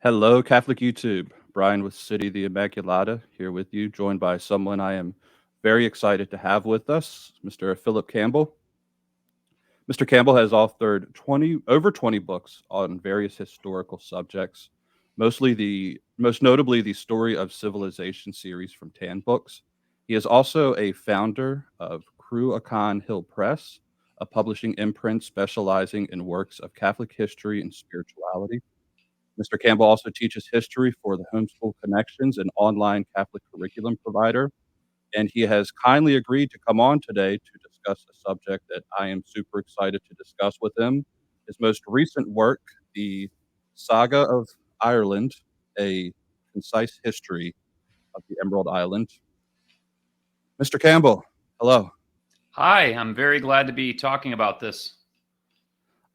Hello, Catholic YouTube. Brian with City the Immaculata here with you, joined by someone I am very excited to have with us, Mr. Phillip Campbell. Mr. Campbell has authored over 20 books on various historical subjects, most notably the Story of Civilization series from Tan Books. He is also a founder of Cruachan Hill Press, a publishing imprint specializing in works of Catholic history and spirituality. Mr. Campbell also teaches history for the Homeschool Connections, an online Catholic curriculum provider, and he has kindly agreed to come on today to discuss a subject that I am super excited to discuss with him. His most recent work, the Saga of Ireland, a concise history of the Emerald Island. Mr. Campbell, hello. Hi, I'm very glad to be talking about this.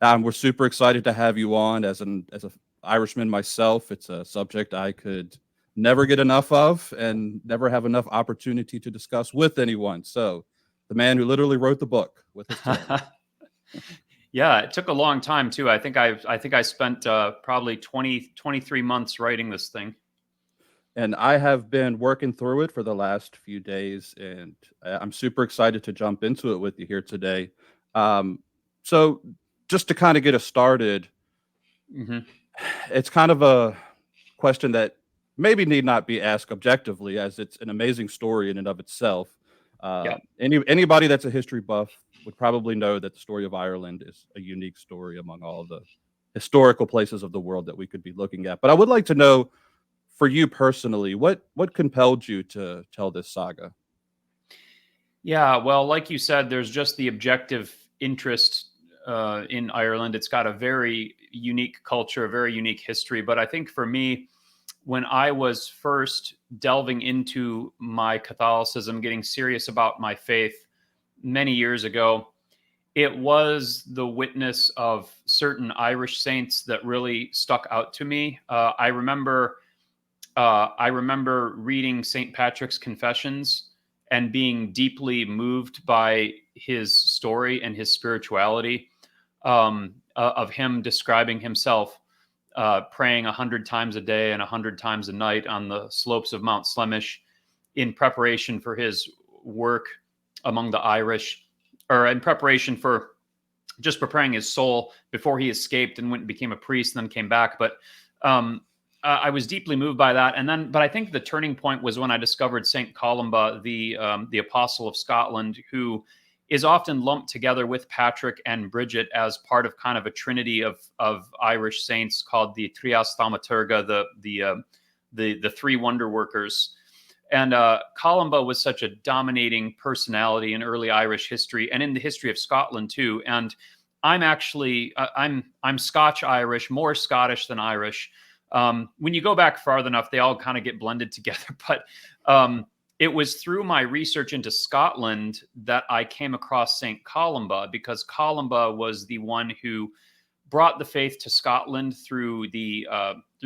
We're super excited to have you on. As an Irishman myself, it's a subject I could never get enough of and never have enough opportunity to discuss with anyone. So the man who literally wrote the book with his tongue. Yeah, it took a long time too. I think I spent probably 23 months writing this thing. And I have been working through it for the last few days, and I'm super excited to jump into it with you here today. So just to kind of get us started, it's kind of a question that maybe need not be asked objectively, as it's an amazing story in and of itself. Anybody that's a history buff would probably know that the story of Ireland is a unique story among all the historical places of the world that we could be looking at. But I would like to know, for you personally, what compelled you to tell this saga? Yeah, well, like you said, there's just the objective interest in Ireland. It's got a very unique culture, a very unique history. But I think for me, when I was first delving into my Catholicism, getting serious about my faith many years ago, it was the witness of certain Irish saints that really stuck out to me. I remember reading St. Patrick's Confessions and being deeply moved by his story and his spirituality, of him describing himself praying 100 times a day and 100 times a night on the slopes of Mount Slemish in preparation for his work among the Irish, or in preparation for just preparing his soul before he escaped and went and became a priest and then came back. But I was deeply moved by that. But I think the turning point was when I discovered St. Columba, the Apostle of Scotland, who is often lumped together with Patrick and Bridget as part of kind of a trinity of Irish saints called the Trias Thaumaturga, the three wonder workers. And Columba was such a dominating personality in early Irish history and in the history of Scotland too. And I'm actually I'm Scotch-Irish, more Scottish than Irish. When you go back farther enough, they all kind of get blended together. But it was through my research into Scotland that I came across St. Columba, because Columba was the one who brought the faith to Scotland through the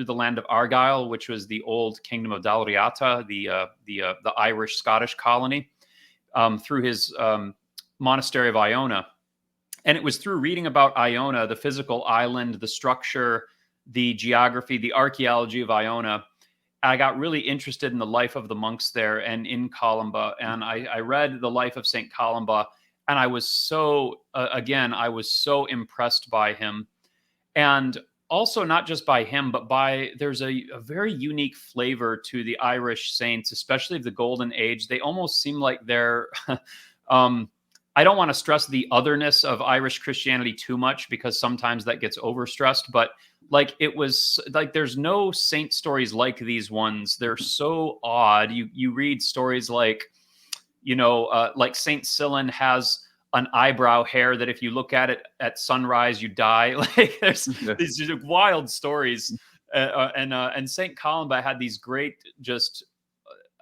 land of Argyll, which was the old kingdom of Dalriata, the Irish Scottish colony, through his monastery of Iona. And it was through reading about Iona, the physical island, the structure, the geography, the archaeology of Iona, I got really interested in the life of the monks there and in Columba. And I read the life of St. Columba, and I was so, I was so impressed by him. And also not just by him, but there's a very unique flavor to the Irish saints, especially of the Golden Age. They almost seem like they're I don't want to stress the otherness of Irish Christianity too much because sometimes that gets overstressed, but like it was like there's no saint stories like these ones. They're so odd. You read stories like, like Saint Cyllin has an eyebrow hair that if you look at it at sunrise you die. Like there's Yeah. these just wild stories, and Saint Columba had these great, just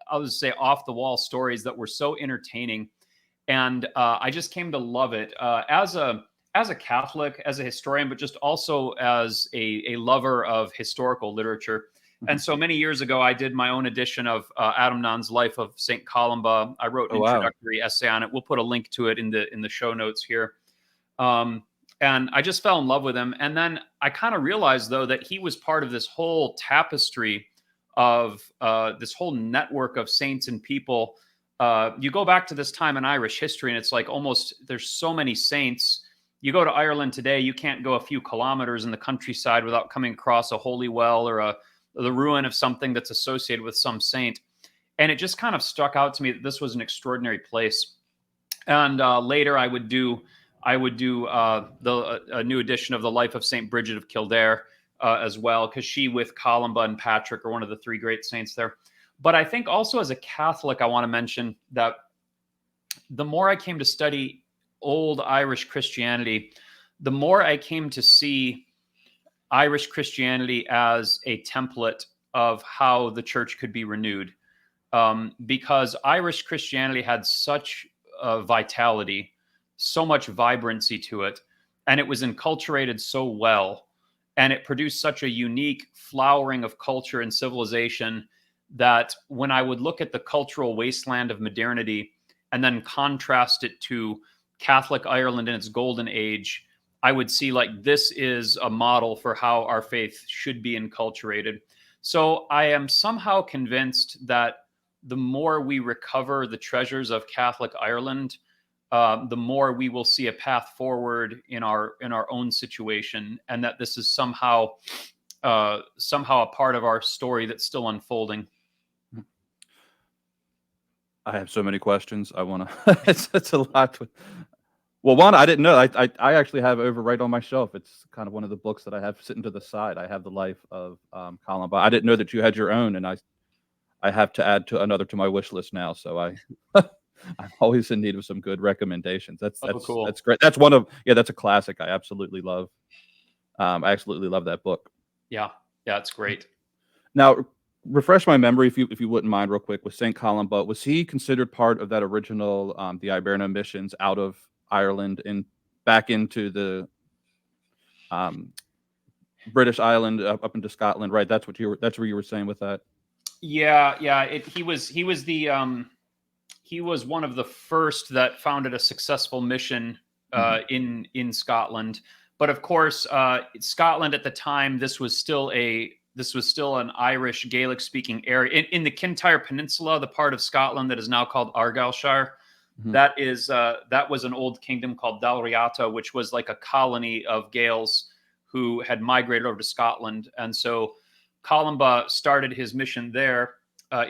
I'll just say off the wall stories that were so entertaining, and I just came to love it as a Catholic, as a historian, but just also as a lover of historical literature. And so many years ago, I did my own edition of Adam Nann's Life of Saint Columba. I wrote an Oh, wow. introductory essay on it. We'll put a link to it in the show notes here. Um, and I just fell in love with him. And then I kind of realized, though, that he was part of this whole tapestry of this whole network of saints and people. You go back to this time in Irish history, and it's like almost there's so many saints. You go to Ireland today, you can't go a few kilometers in the countryside without coming across a holy well or the ruin of something that's associated with some saint. And it just kind of stuck out to me that this was an extraordinary place. And later, I would do a new edition of the Life of Saint Bridget of Kildare as well, because she with Columba and Patrick are one of the three great saints there. But I think also as a Catholic, I want to mention that the more I came to study old Irish Christianity, the more I came to see Irish Christianity as a template of how the church could be renewed. Because Irish Christianity had such vitality, so much vibrancy to it, and it was enculturated so well, and it produced such a unique flowering of culture and civilization that when I would look at the cultural wasteland of modernity and then contrast it to Catholic Ireland in its golden age, I would see like this is a model for how our faith should be enculturated. So I am somehow convinced that the more we recover the treasures of Catholic Ireland, the more we will see a path forward in our own situation, and that this is somehow a part of our story that's still unfolding. I have so many questions. I want to. It's a lot. Well, one, I didn't know. I actually have over right on my shelf. It's kind of one of the books that I have sitting to the side. I have the Life of Columba. I didn't know that you had your own, and I have to add to another to my wish list now. So I'm always in need of some good recommendations. Cool. That's great. That's one of that's a classic. I absolutely love. I absolutely love that book. Yeah, it's great. Now, refresh my memory if you wouldn't mind real quick with St. Columba. Was he considered part of that original the Iberna missions out of Ireland and back into the British island up into Scotland, right? That's where you were saying with that. Yeah. He was one of the first that founded a successful mission in Scotland. But of course, Scotland at the time, this was still an Irish Gaelic speaking area in the Kintyre Peninsula, the part of Scotland that is now called Argyllshire. That was an old kingdom called Dalriata, which was like a colony of Gaels who had migrated over to Scotland. And so Columba started his mission there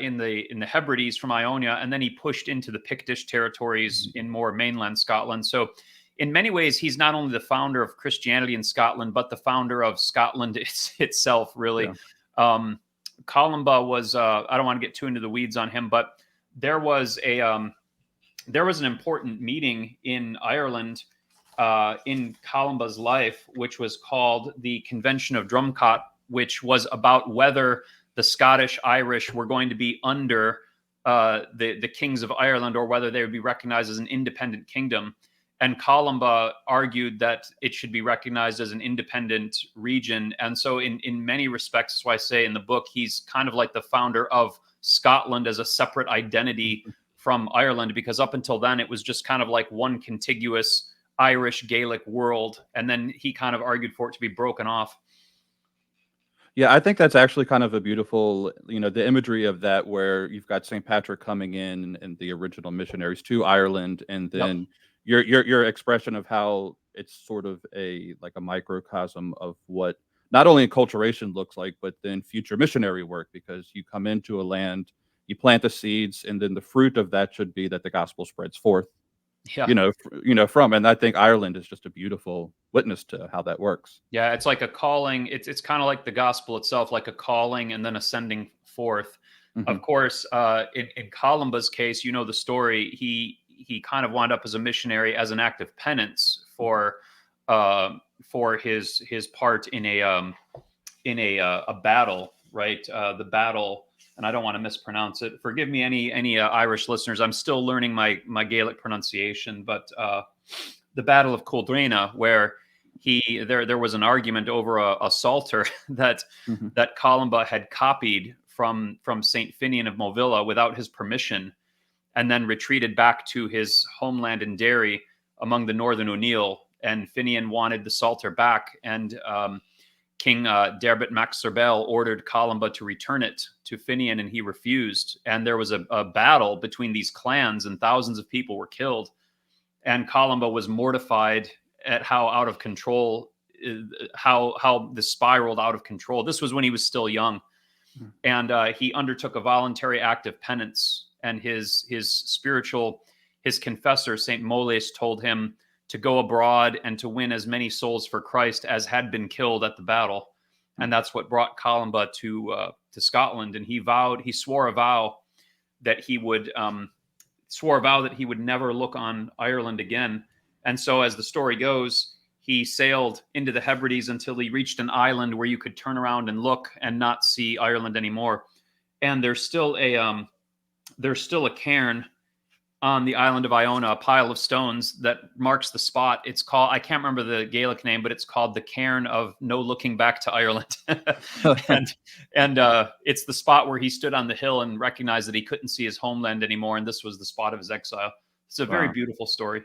in the Hebrides from Ionia, and then he pushed into the Pictish territories in more mainland Scotland. So in many ways, he's not only the founder of Christianity in Scotland, but the founder of Scotland itself, really. Yeah. Columba was, I don't want to get too into the weeds on him, but there was an important meeting in Ireland in Columba's life, which was called the Convention of Drumcott, which was about whether the Scottish Irish were going to be under the kings of Ireland or whether they would be recognized as an independent kingdom. And Columba argued that it should be recognized as an independent region. And so in many respects, that's why I say in the book, he's kind of like the founder of Scotland as a separate identity from Ireland, because up until then, it was just kind of like one contiguous Irish Gaelic world. And then he kind of argued for it to be broken off. Yeah, I think that's actually kind of a beautiful, the imagery of that, where you've got St. Patrick coming in and the original missionaries to Ireland, and then your expression of how it's sort of a microcosm of what not only enculturation looks like, but then future missionary work, because you come into a land, you plant the seeds, and then the fruit of that should be that the gospel spreads forth. Yeah. From, and I think Ireland is just a beautiful witness to how that works. Yeah, it's like a calling. It's kind of like the gospel itself, like a calling and then ascending forth. Hmm. Of course, in Columba's case, you know the story. He kind of wound up as a missionary as an act of penance for his part in a battle, right? The battle, and I don't want to mispronounce it. Forgive me, any Irish listeners. I'm still learning my Gaelic pronunciation, but the Battle of Culdrena, where there was an argument over a psalter Hmm. that Columba had copied from Saint Finian of Movilla without his permission, and then retreated back to his homeland in Derry among the Northern O'Neill. And Finian wanted the psalter back, and King Derbit Mac Serbel ordered Columba to return it to Finian, and he refused. And there was a battle between these clans, and thousands of people were killed. And Columba was mortified at how out of control, how this spiraled out of control. This was when he was still young, and he undertook a voluntary act of penance. And his confessor, Saint Moles, told him to go abroad and to win as many souls for Christ as had been killed at the battle. And that's what brought Columba to Scotland. And he swore a vow that he would never look on Ireland again. And so, as the story goes, he sailed into the Hebrides until he reached an island where you could turn around and look and not see Ireland anymore. And there's still a cairn on the island of Iona, a pile of stones that marks the spot. It's called, I can't remember the Gaelic name, but it's called the Cairn of No Looking Back to Ireland. and it's the spot where he stood on the hill and recognized that he couldn't see his homeland anymore, and this was the spot of his exile. It's a very Wow. beautiful story.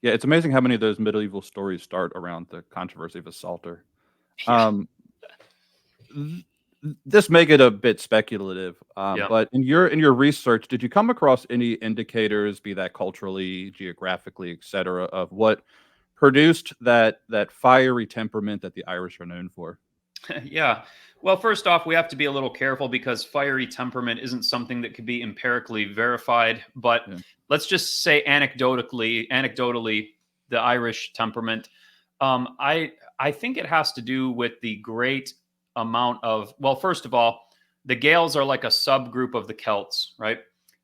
Yeah, it's amazing how many of those medieval stories start around the controversy of a psalter. Yeah. Um, this may get a bit speculative, Yeah. but in your research, did you come across any indicators, be that culturally, geographically, etc., of what produced that fiery temperament that the Irish are known for? Yeah. Well, first off, we have to be a little careful because fiery temperament isn't something that could be empirically verified. But Yeah. let's just say anecdotally, the Irish temperament. I think it has to do with the great amount of. Well, first of all, the Gaels are like a subgroup of the Celts, right?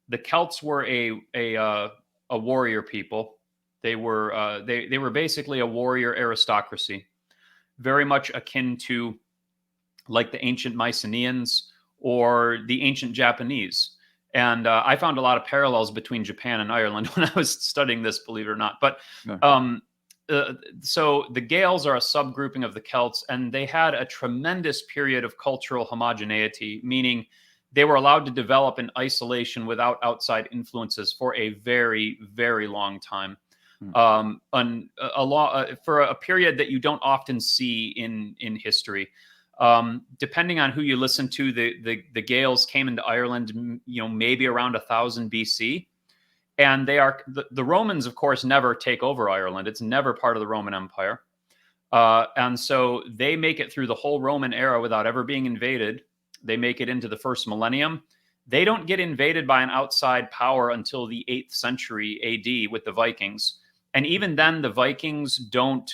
The Celts were a warrior people. They were basically a warrior aristocracy, very much akin to like the ancient Mycenaeans or the ancient Japanese. And I found a lot of parallels between Japan and Ireland when I was studying this, believe it or not. But Yeah. so the Gaels are a subgrouping of the Celts, and they had a tremendous period of cultural homogeneity, meaning they were allowed to develop in isolation without outside influences for a very, very long time. For a period that you don't often see in history. Depending on who you listen to, the Gaels came into Ireland, maybe around 1000 BC, and the Romans, of course, never take over Ireland. It's never part of the Roman Empire, and so they make it through the whole Roman era without ever being invaded. They make it into the first millennium. They don't get invaded by an outside power until the 8th century AD with the Vikings, and even then, the Vikings don't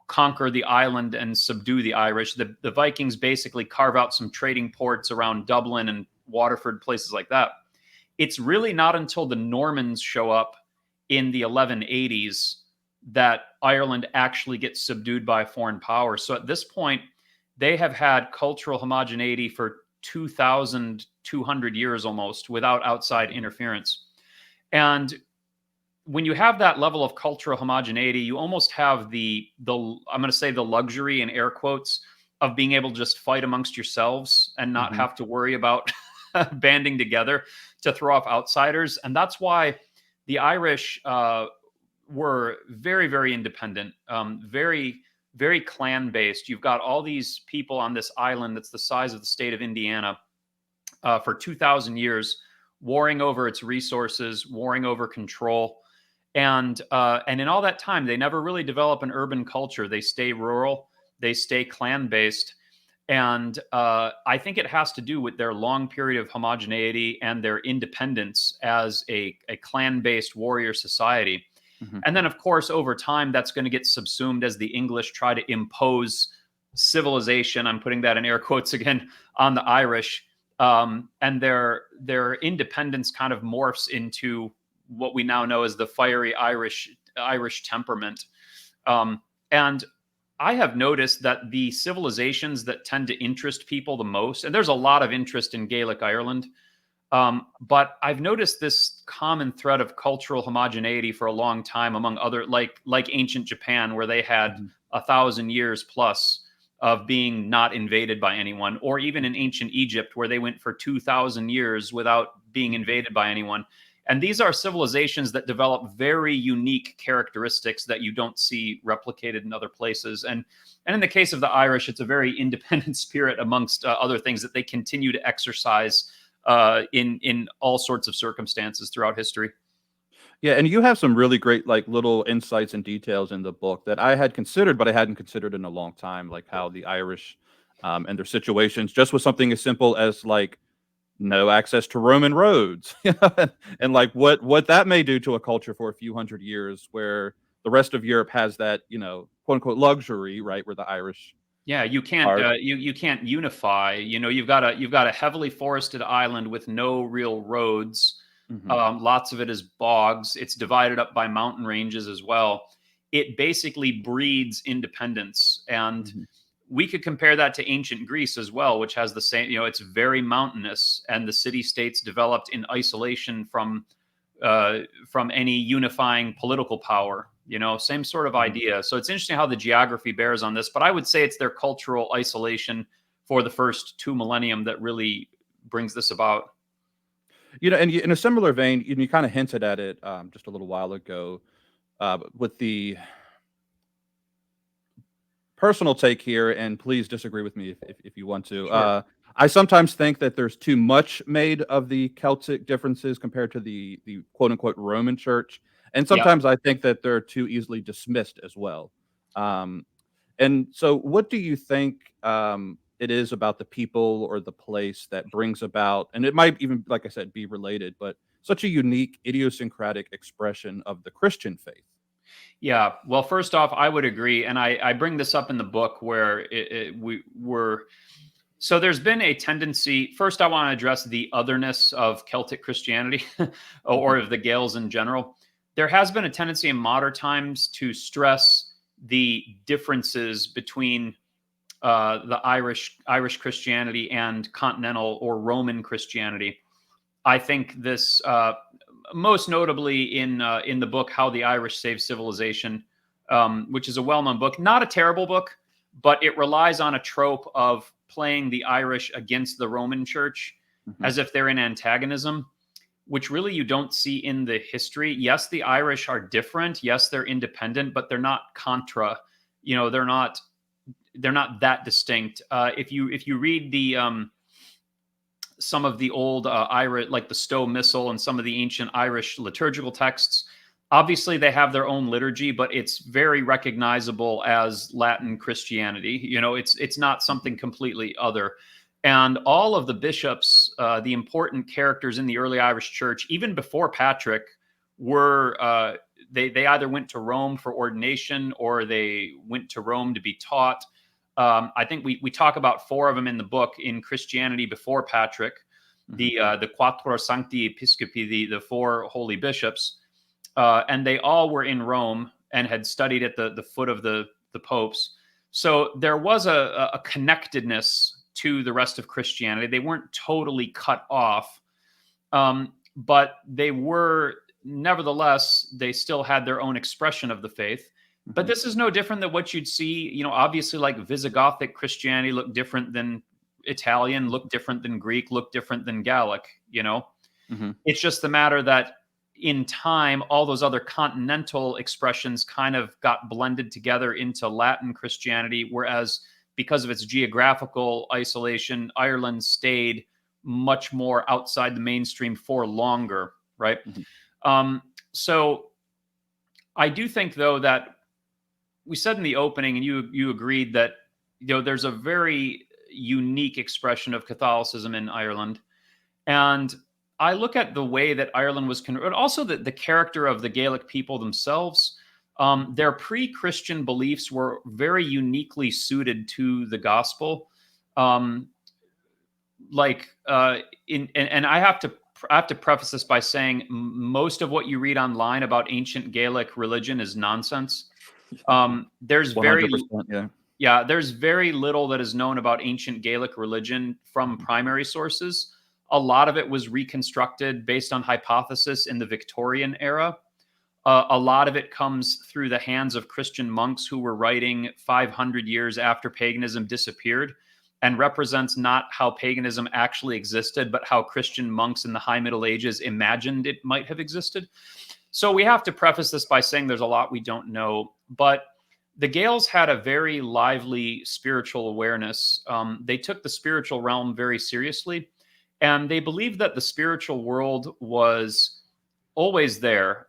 conquer the island and subdue the Irish. The Vikings basically carve out some trading ports around Dublin and Waterford, places like that. It's really not until the Normans show up in the 1180s that Ireland actually gets subdued by a foreign power. So at this point, they have had cultural homogeneity for 2,200 years almost without outside interference. And when you have that level of cultural homogeneity, you almost have the I'm going to say the luxury in air quotes of being able to just fight amongst yourselves and not have to worry about banding together to throw off outsiders. And that's why the Irish were very, very independent, very, very clan based. You've got all these people on this island that's the size of the state of Indiana for 2,000 years, warring over its resources, warring over control. And in all that time, they never really develop an urban culture. They stay rural. They stay clan based. And I think it has to do with their long period of homogeneity and their independence as a clan-based warrior society. Mhm. And then, of course, over time, that's going to get subsumed as the English try to impose civilization. I'm putting that in air quotes again on the Irish, and their independence kind of morphs into what we now know as the fiery Irish temperament. And I have noticed that the civilizations that tend to interest people the most, and there's a lot of interest in Gaelic Ireland, but I've noticed this common thread of cultural homogeneity for a long time among other, like ancient Japan, where they had Mhm. 1,000 years plus of being not invaded by anyone, or even in ancient Egypt, where they went for 2,000 years without being invaded by anyone. And these are civilizations that develop very unique characteristics that you don't see replicated in other places. And in the case of the Irish, it's a very independent spirit amongst other things that they continue to exercise in all sorts of circumstances throughout history. Yeah, and you have some really great, like, little insights and details in the book that I had considered, but I hadn't considered in a long time, like how the Irish, and their situations, just with something as simple as, like, no access to Roman roads, and, like, what that may do to a culture for a few hundred years where the rest of Europe has that, quote, unquote, "luxury," right, where the Irish Yeah, you can't are. you can't unify. You've got a heavily forested island with no real roads. Mhm, Lots of it is bogs. It's divided up by mountain ranges as well. It basically breeds independence, and mhm, we could compare that to ancient Greece as well, which has the same. It's very mountainous, and the city states developed in isolation from any unifying political power. Same sort of mhm. idea. So it's interesting how the geography bears on this, but I would say it's their cultural isolation for the first two millennium that really brings this about. And in a similar vein, you kinda hinted at it, just a little while ago, with the personal take here, and please disagree with me if you want to. Sure. I sometimes think that there's too much made of the Celtic differences compared to the quote unquote Roman Church, and Yeah. sometimes I think that they're too easily dismissed as well. Um, and so, what do you think it is about the people or the place that brings about, and it might even, like I said, be related, but such a unique idiosyncratic expression of the Christian faith? Yeah. Well, first off, I would agree. And I bring this up in the book where we were. So there's been a tendency. First, I want to address the otherness of Celtic Christianity or Hmm. of the Gaels in general. There has been a tendency in modern times to stress the differences between the Irish Christianity and continental or Roman Christianity. I think this most notably in the book "How the Irish Saved Civilization," which is a well-known book, not a terrible book, but it relies on a trope of playing the Irish against the Roman Church Hmm. as if they're in antagonism, which really you don't see in the history. Yes, the Irish are different. Yes, they're independent, but they're not contra. They're not that distinct. If you read the some of the old Irish, like the Stowe Missal and some of the ancient Irish liturgical texts. Obviously, they have their own liturgy, but it's very recognizable as Latin Christianity. It's not something completely other. And all of the bishops, the important characters in the early Irish Church, even before Patrick, were they either went to Rome for ordination or they went to Rome to be taught. I think we talk about four of them in the book in Christianity before Patrick, Hmm. the Quattro Sancti Episcopi, the four holy bishops, and they all were in Rome and had studied at the foot of the popes. So there was a connectedness to the rest of Christianity. They weren't totally cut off, but they were, nevertheless, they still had their own expression of the faith. But Hmm. this is no different than what you'd see. Obviously, like Visigothic Christianity looked different than Italian, looked different than Greek, looked different than Gallic. Hmm. It's just the matter that in time, all those other continental expressions kind of got blended together into Latin Christianity, whereas because of its geographical isolation, Ireland stayed much more outside the mainstream for longer, right? Hmm. So I do think, though, that we said in the opening, and you agreed that there's a very unique expression of Catholicism in Ireland. And I look at the way that Ireland was converted, also the character of the Gaelic people themselves. Their pre-Christian beliefs were very uniquely suited to the gospel. Um, and I have to preface this by saying most of what you read online about ancient Gaelic religion is nonsense. There's very 100%. Yeah. Yeah, there's very little that is known about ancient Gaelic religion from primary sources. A lot of it was reconstructed based on hypothesis in the Victorian era. A lot of it comes through the hands of Christian monks who were writing 500 years after paganism disappeared, and represents not how paganism actually existed, but how Christian monks in the High Middle Ages imagined it might have existed. So we have to preface this by saying there's a lot we don't know, but the Gaels had a very lively spiritual awareness. They took the spiritual realm very seriously, and they believed that the spiritual world was always there,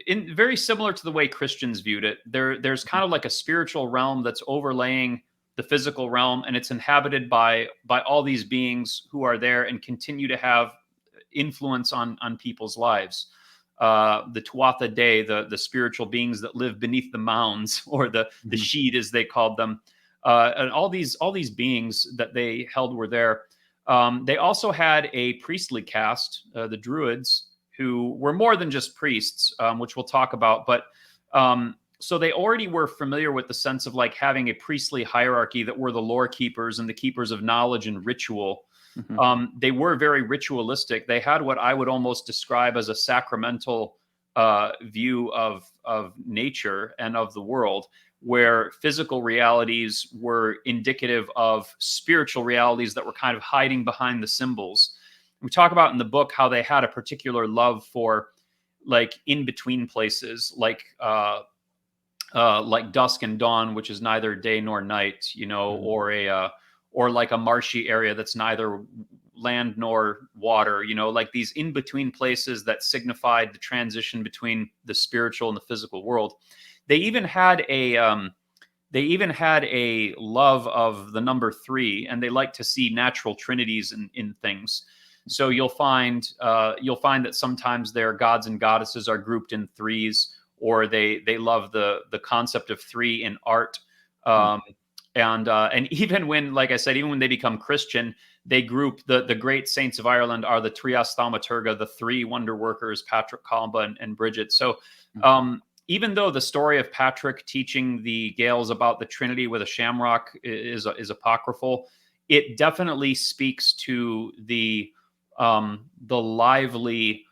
in very similar to the way Christians viewed it. There's kind of like a spiritual realm that's overlaying the physical realm, and it's inhabited by all these beings who are there and continue to have influence on people's lives. The Tuatha Dé, the spiritual beings that live beneath the mounds, or the Sheed as they called them, and all these beings that they held were there. They also had a priestly caste, the Druids, who were more than just priests, which we'll talk about. But so they already were familiar with the sense of like having a priestly hierarchy that were the lore keepers and the keepers of knowledge and ritual. They were very ritualistic. They had what I would almost describe as a sacramental view of nature and of the world, where physical realities were indicative of spiritual realities that were kind of hiding behind the symbols. We talk about in the book how they had a particular love for like in between places, like dusk and dawn, which is neither day nor night, or like a marshy area that's neither land nor water, like these in between places that signified the transition between the spiritual and the physical world. They even had a love of the number 3, and they like to see natural trinities in things. So you'll find that sometimes their gods and goddesses are grouped in 3s, or they love the concept of 3 in art. And even when, like I said, even when they become Christian, they group the great saints of Ireland are the Trias Thaumaturga, the 3 wonder workers, Patrick, Columba, and Bridget. So even though the story of Patrick teaching the Gaels about the Trinity with a shamrock is apocryphal, it definitely speaks to the lively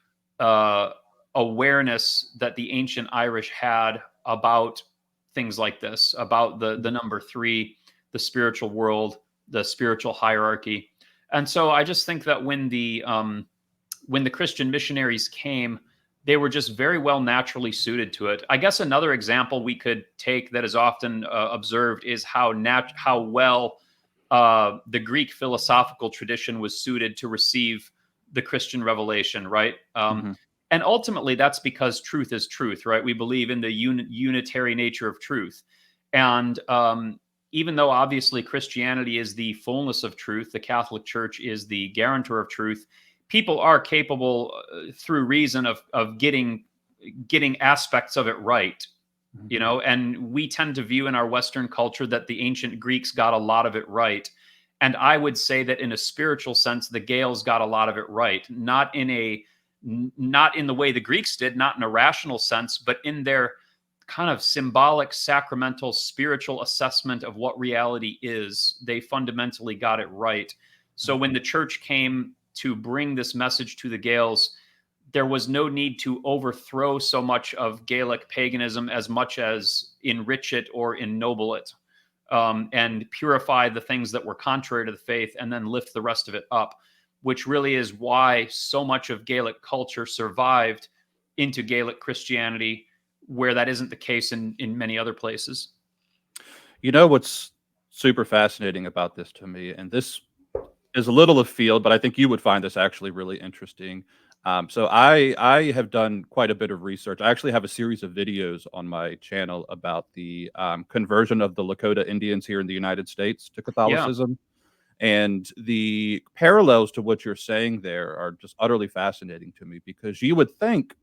awareness that the ancient Irish had about things like this, about the number 3, the spiritual world, the spiritual hierarchy. And so I just think that when the Christian missionaries came, they were just very well naturally suited to it. I guess another example we could take that is often observed is how well the Greek philosophical tradition was suited to receive the Christian revelation, right? And ultimately, that's because truth is truth, right? We believe in the unitary nature of truth. And even though obviously Christianity is the fullness of truth, the Catholic Church is the guarantor of truth, people are capable through reason of getting aspects of it right. And we tend to view in our Western culture that the ancient Greeks got a lot of it right. And I would say that in a spiritual sense, the Gaels got a lot of it right, not in the way the Greeks did, not in a rational sense, but in their kind of symbolic, sacramental, spiritual assessment of what reality is. They fundamentally got it right. So when the church came to bring this message to the Gaels, there was no need to overthrow so much of Gaelic paganism as much as enrich it or ennoble it, and purify the things that were contrary to the faith and then lift the rest of it up, which really is why so much of Gaelic culture survived into Gaelic Christianity, where that isn't the case in many other places. What's super fascinating about this to me, and this is a little afield, but I think you would find this actually really interesting. So I have done quite a bit of research. I actually have a series of videos on my channel about the conversion of the Lakota Indians here in the United States to Yeah. Catholicism. And the parallels to what you're saying there are just utterly fascinating to me, because you would think,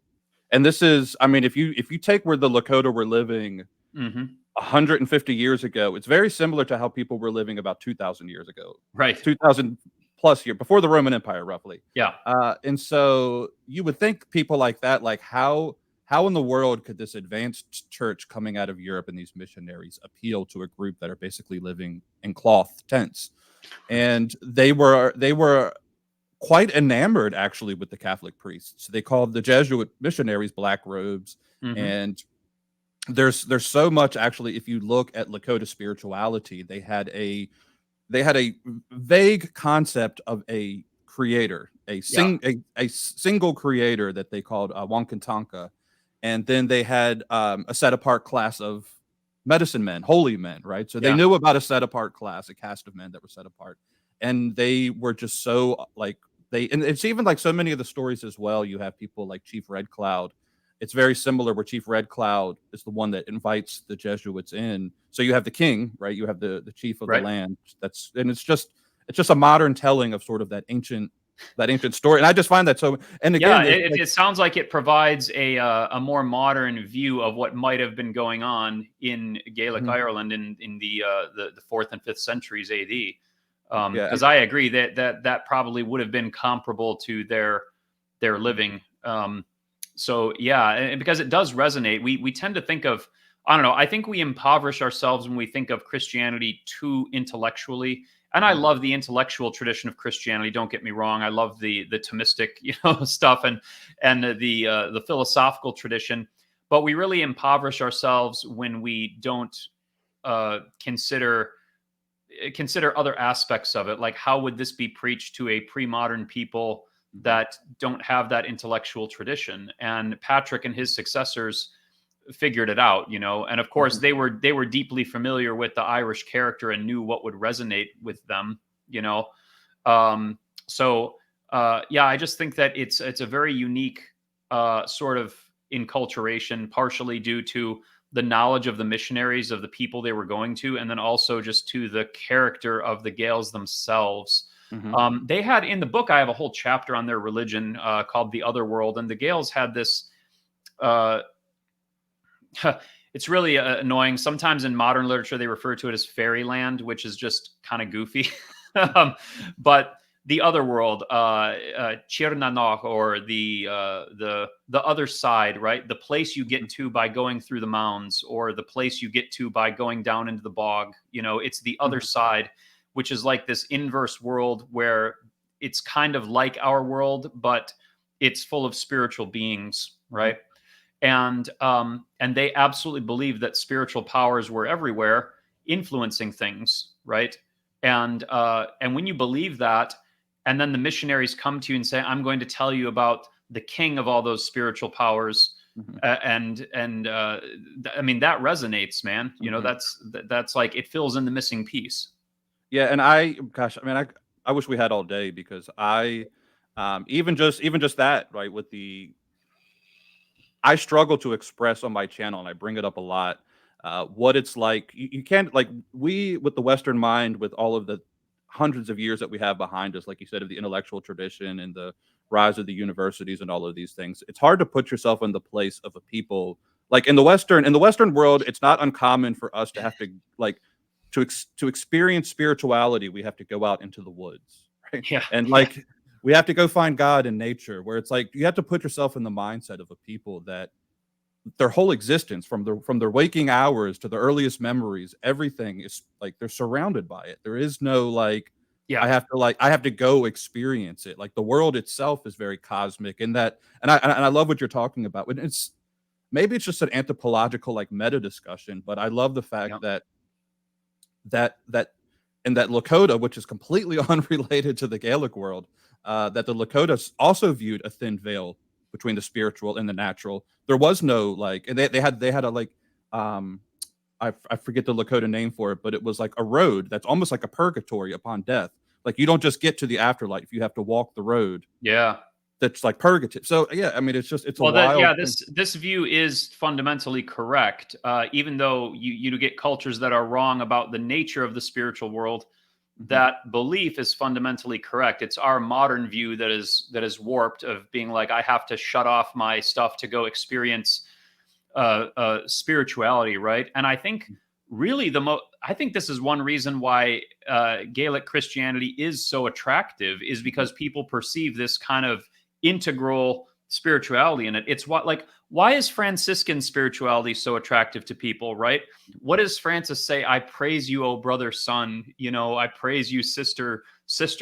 and this is, I mean, if you take where the Lakota were living Hmm. 150 years ago, it's very similar to how people were living about 2,000 years ago, Right. 2,000 plus year before the Roman Empire, roughly. Yeah. And so you would think people like that, like how in the world could this advanced church coming out of Europe and these missionaries appeal to a group that are basically living in cloth tents? And they were quite enamored actually with the Catholic priests. They called the Jesuit missionaries black robes. Hmm. And there's so much actually. If you look at Lakota spirituality, they had a vague concept of a creator, Yeah. a single creator that they called Wankantanka. And then they had a set apart class of medicine men, holy men, right? So they Yeah. knew about a set apart class, a caste of men that were set apart. And they were just so like and it's even like so many of the stories as well. You have people like Chief Red Cloud. It's very similar, where Chief Red Cloud is the one that invites the Jesuits in. So you have the king, right? You have the chief of the Right. land. And it's just a modern telling of sort of that ancient story. And I just find that so. And Yeah, again, it's like, it sounds like it provides a more modern view of what might have been going on in Gaelic mhm, Ireland in the fourth and fifth centuries AD. yeah, Because I agree that probably would have been comparable to their living. So yeah, and because it does resonate, we tend to think of, I don't know. I think we impoverish ourselves when we think of Christianity too intellectually. And I mhm, love the intellectual tradition of Christianity. Don't get me wrong. I love the Thomistic, stuff, and the philosophical tradition. But we really impoverish ourselves when we don't consider other aspects of it. Like, how would this be preached to a pre-modern people mhm, that don't have that intellectual tradition? And Patrick and his successors figured it out, and of course mhm, they were deeply familiar with the Irish character and knew what would resonate with them, um so yeah, I just think that it's a very unique sort of enculturation, partially due to the knowledge of the missionaries, of the people they were going to, and then also just to the character of the Gaels themselves. mhm, They had, in the book, I have a whole chapter on their religion called The Other World, and the Gaels had this uh, it's really annoying. Sometimes in modern literature, they refer to it as fairyland, which is just kind of goofy. um, but the other world, Chirnanoch, or the other side, right? The place you mhm, get to by going through the mounds, or the place you get to by going down into the bog. It's the other mhm, side, which is like this inverse world where it's kind of like our world, but it's full of spiritual beings, mhm. right? And they absolutely believed that spiritual powers were everywhere, influencing things, right? And when you believe that, and then the missionaries come to you and say, "I'm going to tell you about the king of all those spiritual powers," Mhm, I mean, that resonates, man. mhm. That's like, it fills in the missing piece. Yeah, and gosh, I mean, I wish we had all day, because even just that, right, with the I struggle to express on my channel, and I bring it up a lot. What it's like, you can't, like, we, with the Western mind, with all of the hundreds of years that we have behind us, like you said, of the intellectual tradition and the rise of the universities and all of these things. It's hard to put yourself in the place of a people like in the Western world. It's not uncommon for us to have to, like, to experience spirituality. We have to go out into the woods, right? Yeah, And yeah, like, we have to go find God in nature, where it's like you have to put yourself in the mindset of a people that their whole existence, from their waking hours to their earliest memories, everything is like they're surrounded by it. There is no like yeah, I have to go experience it. Like, the world itself is very cosmic in that. And I love what you're talking about. And it's maybe it's just an anthropological, like, meta discussion, but I love the fact yeah, that in that Lakota, which is completely unrelated to the Gaelic world, that the Lakotas also viewed a thin veil between the spiritual and the natural. There was no, like, and they had a, like, um I forget the Lakota name for it, but it was like a road that's almost like a purgatory upon death. Like, you don't just get to the afterlife; you have to walk the road yeah. that's like purgative. So yeah, I mean, it's a Well, that wild yeah, thing. this view is fundamentally correct. Even though you get cultures that are wrong about the nature of the spiritual world, that belief is fundamentally correct. It's our modern view that is warped, of being like, I have to shut off my stuff to go experience spirituality, right? And I think really I think this is one reason why Gaelic Christianity is so attractive, is because people perceive this kind of integral spirituality in it. It's why is Franciscan spirituality so attractive to people, right? What does Francis say? I praise you, oh brother sun, I praise you, sister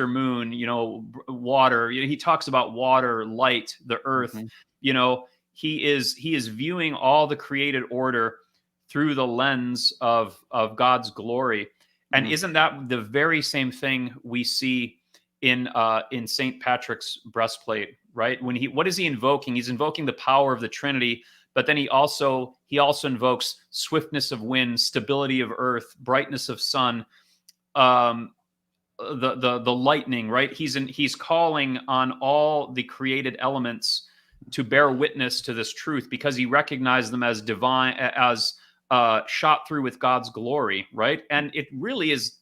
moon, water. He talks about water, light, the earth. He is viewing all the created order through the lens of God's glory. And isn't that the very same thing we see in St. Patrick's breastplate, right? What is he invoking? He's invoking the power of the Trinity, but then he also invokes swiftness of wind, stability of earth, brightness of sun, the lightning, right? He's calling on all the created elements to bear witness to this truth, because he recognized them as divine, as shot through with God's glory, right? And it really is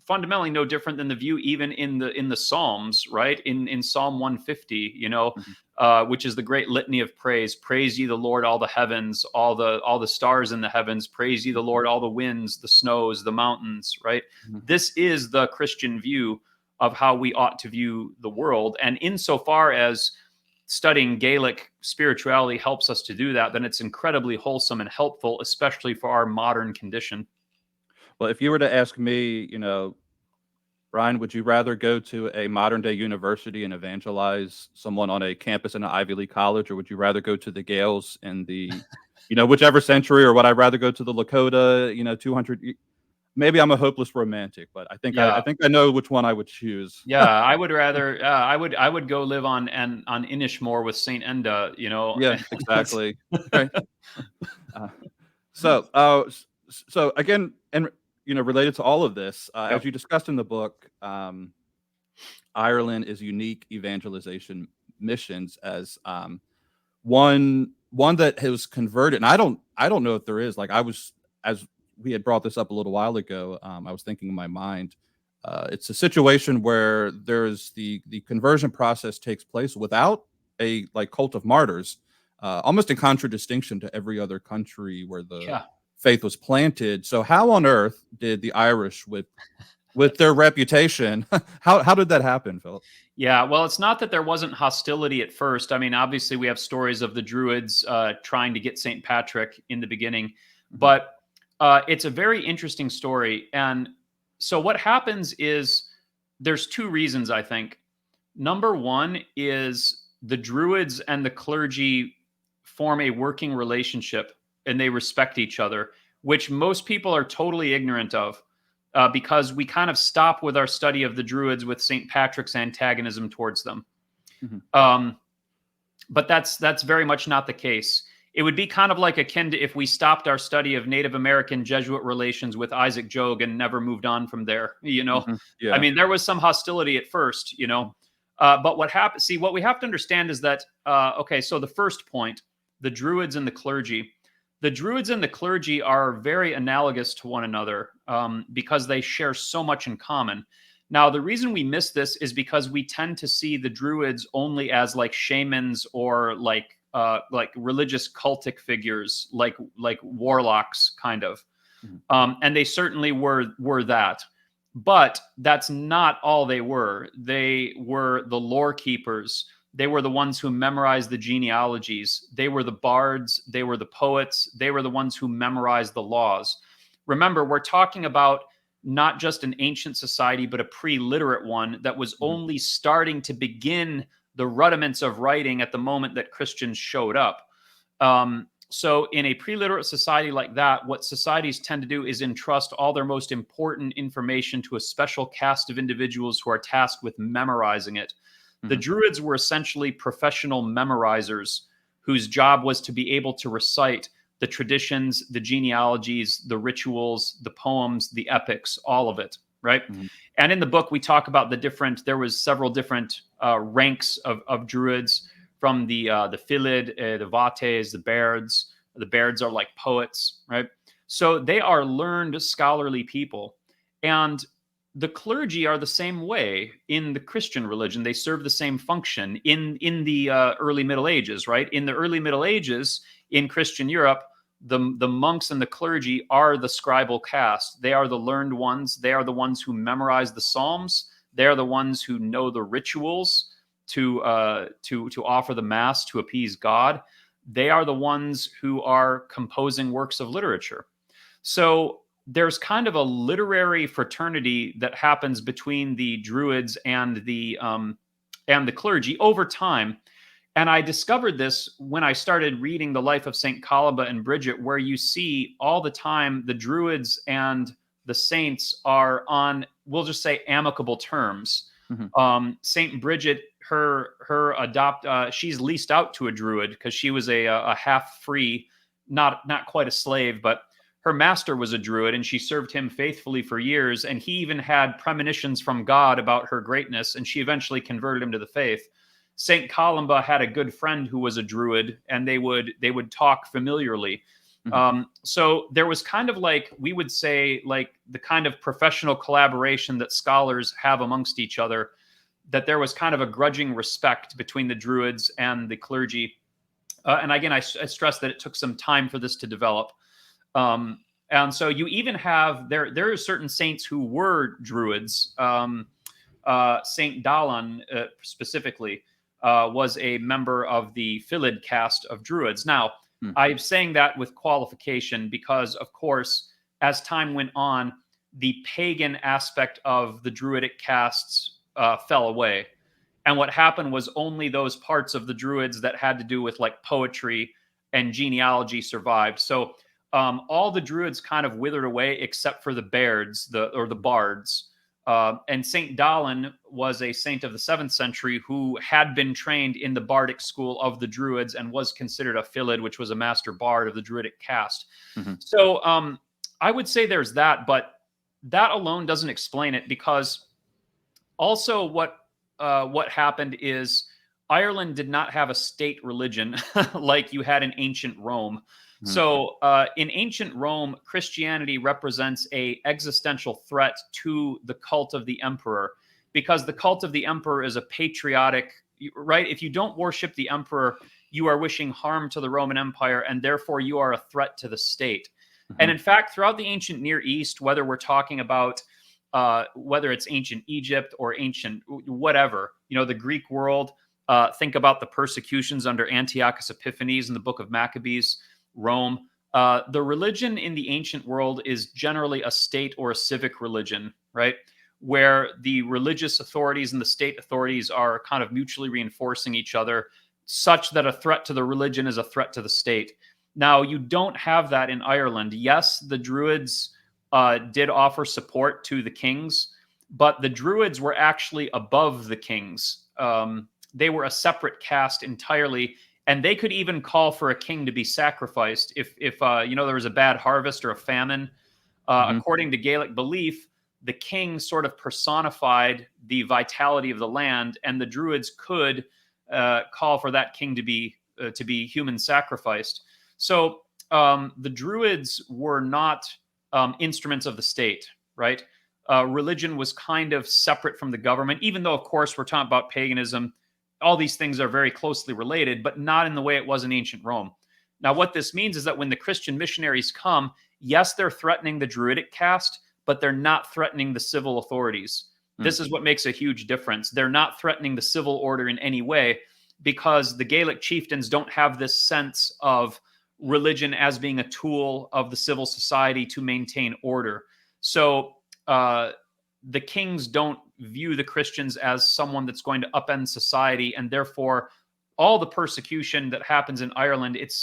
fundamentally no different than the view even in the Psalms, right? In Psalm 150, which is the great litany of praise. Praise ye the Lord, all the heavens, all the stars in the heavens. Praise ye the Lord, all the winds, the snows, the mountains, right? This is the Christian view of how we ought to view the world. And insofar as studying Gaelic spirituality helps us to do that, then it's incredibly wholesome and helpful, especially for our modern condition. Well, if you were to ask me, Brian, would you rather go to a modern day university and evangelize someone on a campus in an Ivy League college, or would you rather go to the Gaels in the, whichever century, or would I rather go to the Lakota, 200? Maybe I'm a hopeless romantic, but I think I think I know which one I would choose. Yeah, I would rather. I would go live on Inishmore with Saint Enda. Yeah, exactly. Right. So again, and related to all of this, as you discussed in the book, Ireland is unique evangelization missions as one that has converted. And I don't know if there is, as we had brought this up a little while ago, I was thinking in my mind, it's a situation where there's the conversion process takes place without a cult of martyrs, almost in contradistinction to every other country where the faith was planted. So how on earth did the Irish, with their reputation, how did that happen, Philip? Yeah, well, it's not that there wasn't hostility at first. I mean, obviously we have stories of the Druids trying to get St. Patrick in the beginning, but it's a very interesting story. And so what happens is there's two reasons, I think. Number one is the Druids and the clergy form a working relationship, and they respect each other, which most people are totally ignorant of, because we kind of stop with our study of the Druids with St. Patrick's antagonism towards them. But that's very much not the case. It would be kind of like akin to if we stopped our study of Native American Jesuit relations with Isaac Jogues and never moved on from there. I mean, there was some hostility at first, but what happened? See, what we have to understand is that, so the first point, the Druids and the clergy. The Druids and the clergy are very analogous to one another because they share so much in common. Now, the reason we miss this is because we tend to see the Druids only as like shamans or like religious cultic figures, like warlocks, kind of. And they certainly were that. But that's not all they were. They were the lore keepers. They were the ones who memorized the genealogies. They were the bards. They were the poets. They were the ones who memorized the laws. Remember, we're talking about not just an ancient society, but a pre-literate one that was only starting to begin the rudiments of writing at the moment that Christians showed up. So in a pre-literate society like that, what societies tend to do is entrust all their most important information to a special caste of individuals who are tasked with memorizing it. The Druids were essentially professional memorizers whose job was to be able to recite the traditions, the genealogies, the rituals, the poems, the epics, all of it, right? And in the book, we talk about there was several different ranks of Druids, from the Philid, the Vates, the Bairds. The Bairds are like poets, right? So they are learned, scholarly people. And the clergy are the same way in the Christian religion. They serve the same function in the early Middle Ages, right? In the early Middle Ages in Christian Europe, the monks and the clergy are the scribal caste. They are the learned ones. They are the ones who memorize the Psalms. They are the ones who know the rituals to offer the Mass to appease God. They are the ones who are composing works of literature. So there's kind of a literary fraternity that happens between the Druids and the clergy over time. And I discovered this when I started reading the life of St. Columba and Bridget, where you see all the time the Druids and the saints are on, we'll just say, amicable terms. St. Bridget, she's leased out to a Druid because she was a half free, not quite a slave, but her master was a Druid, and she served him faithfully for years. And he even had premonitions from God about her greatness, and she eventually converted him to the faith. St. Columba had a good friend who was a Druid, and they would talk familiarly. So there was kind of like, we would say, like the kind of professional collaboration that scholars have amongst each other, that there was kind of a grudging respect between the Druids and the clergy. And again, I stress that it took some time for this to develop. And so you even have, there are certain saints who were Druids. Saint Dalan specifically was a member of the Phillip caste of Druids. Now, I'm saying that with qualification because, of course, as time went on, the pagan aspect of the Druidic castes fell away. And what happened was only those parts of the Druids that had to do with like poetry and genealogy survived. So all the Druids kind of withered away except for the Bairds, the bards. And Saint Dalan was a saint of the 7th century who had been trained in the bardic school of the Druids and was considered a Phillid, which was a master bard of the Druidic caste. So I would say there's that, but that alone doesn't explain it, because also what happened is Ireland did not have a state religion like you had in ancient Rome. So in ancient Rome, Christianity represents a existential threat to the cult of the emperor, because the cult of the emperor is a patriotic, right? If you don't worship the emperor, you are wishing harm to the Roman Empire, and therefore you are a threat to the state. And in fact, throughout the ancient Near East, whether we're talking about whether it's ancient Egypt or ancient whatever, the Greek world, think about the persecutions under Antiochus Epiphanes in the book of Maccabees, Rome. The religion in the ancient world is generally a state or a civic religion, right? Where the religious authorities and the state authorities are kind of mutually reinforcing each other, such that a threat to the religion is a threat to the state. Now, you don't have that in Ireland. Yes, the Druids did offer support to the kings, but the Druids were actually above the kings. They were a separate caste entirely. And they could even call for a king to be sacrificed if there was a bad harvest or a famine. According to Gaelic belief, the king sort of personified the vitality of the land, and the Druids could call for that king to be human sacrificed. So the Druids were not instruments of the state, right? Religion was kind of separate from the government, even though, of course, we're talking about paganism. All these things are very closely related, but not in the way it was in ancient Rome. Now, what this means is that when the Christian missionaries come, yes, they're threatening the Druidic caste, but they're not threatening the civil authorities. This is what makes a huge difference. They're not threatening the civil order in any way, because the Gaelic chieftains don't have this sense of religion as being a tool of the civil society to maintain order. So the kings don't view the Christians as someone that's going to upend society, and therefore all the persecution that happens in Ireland, it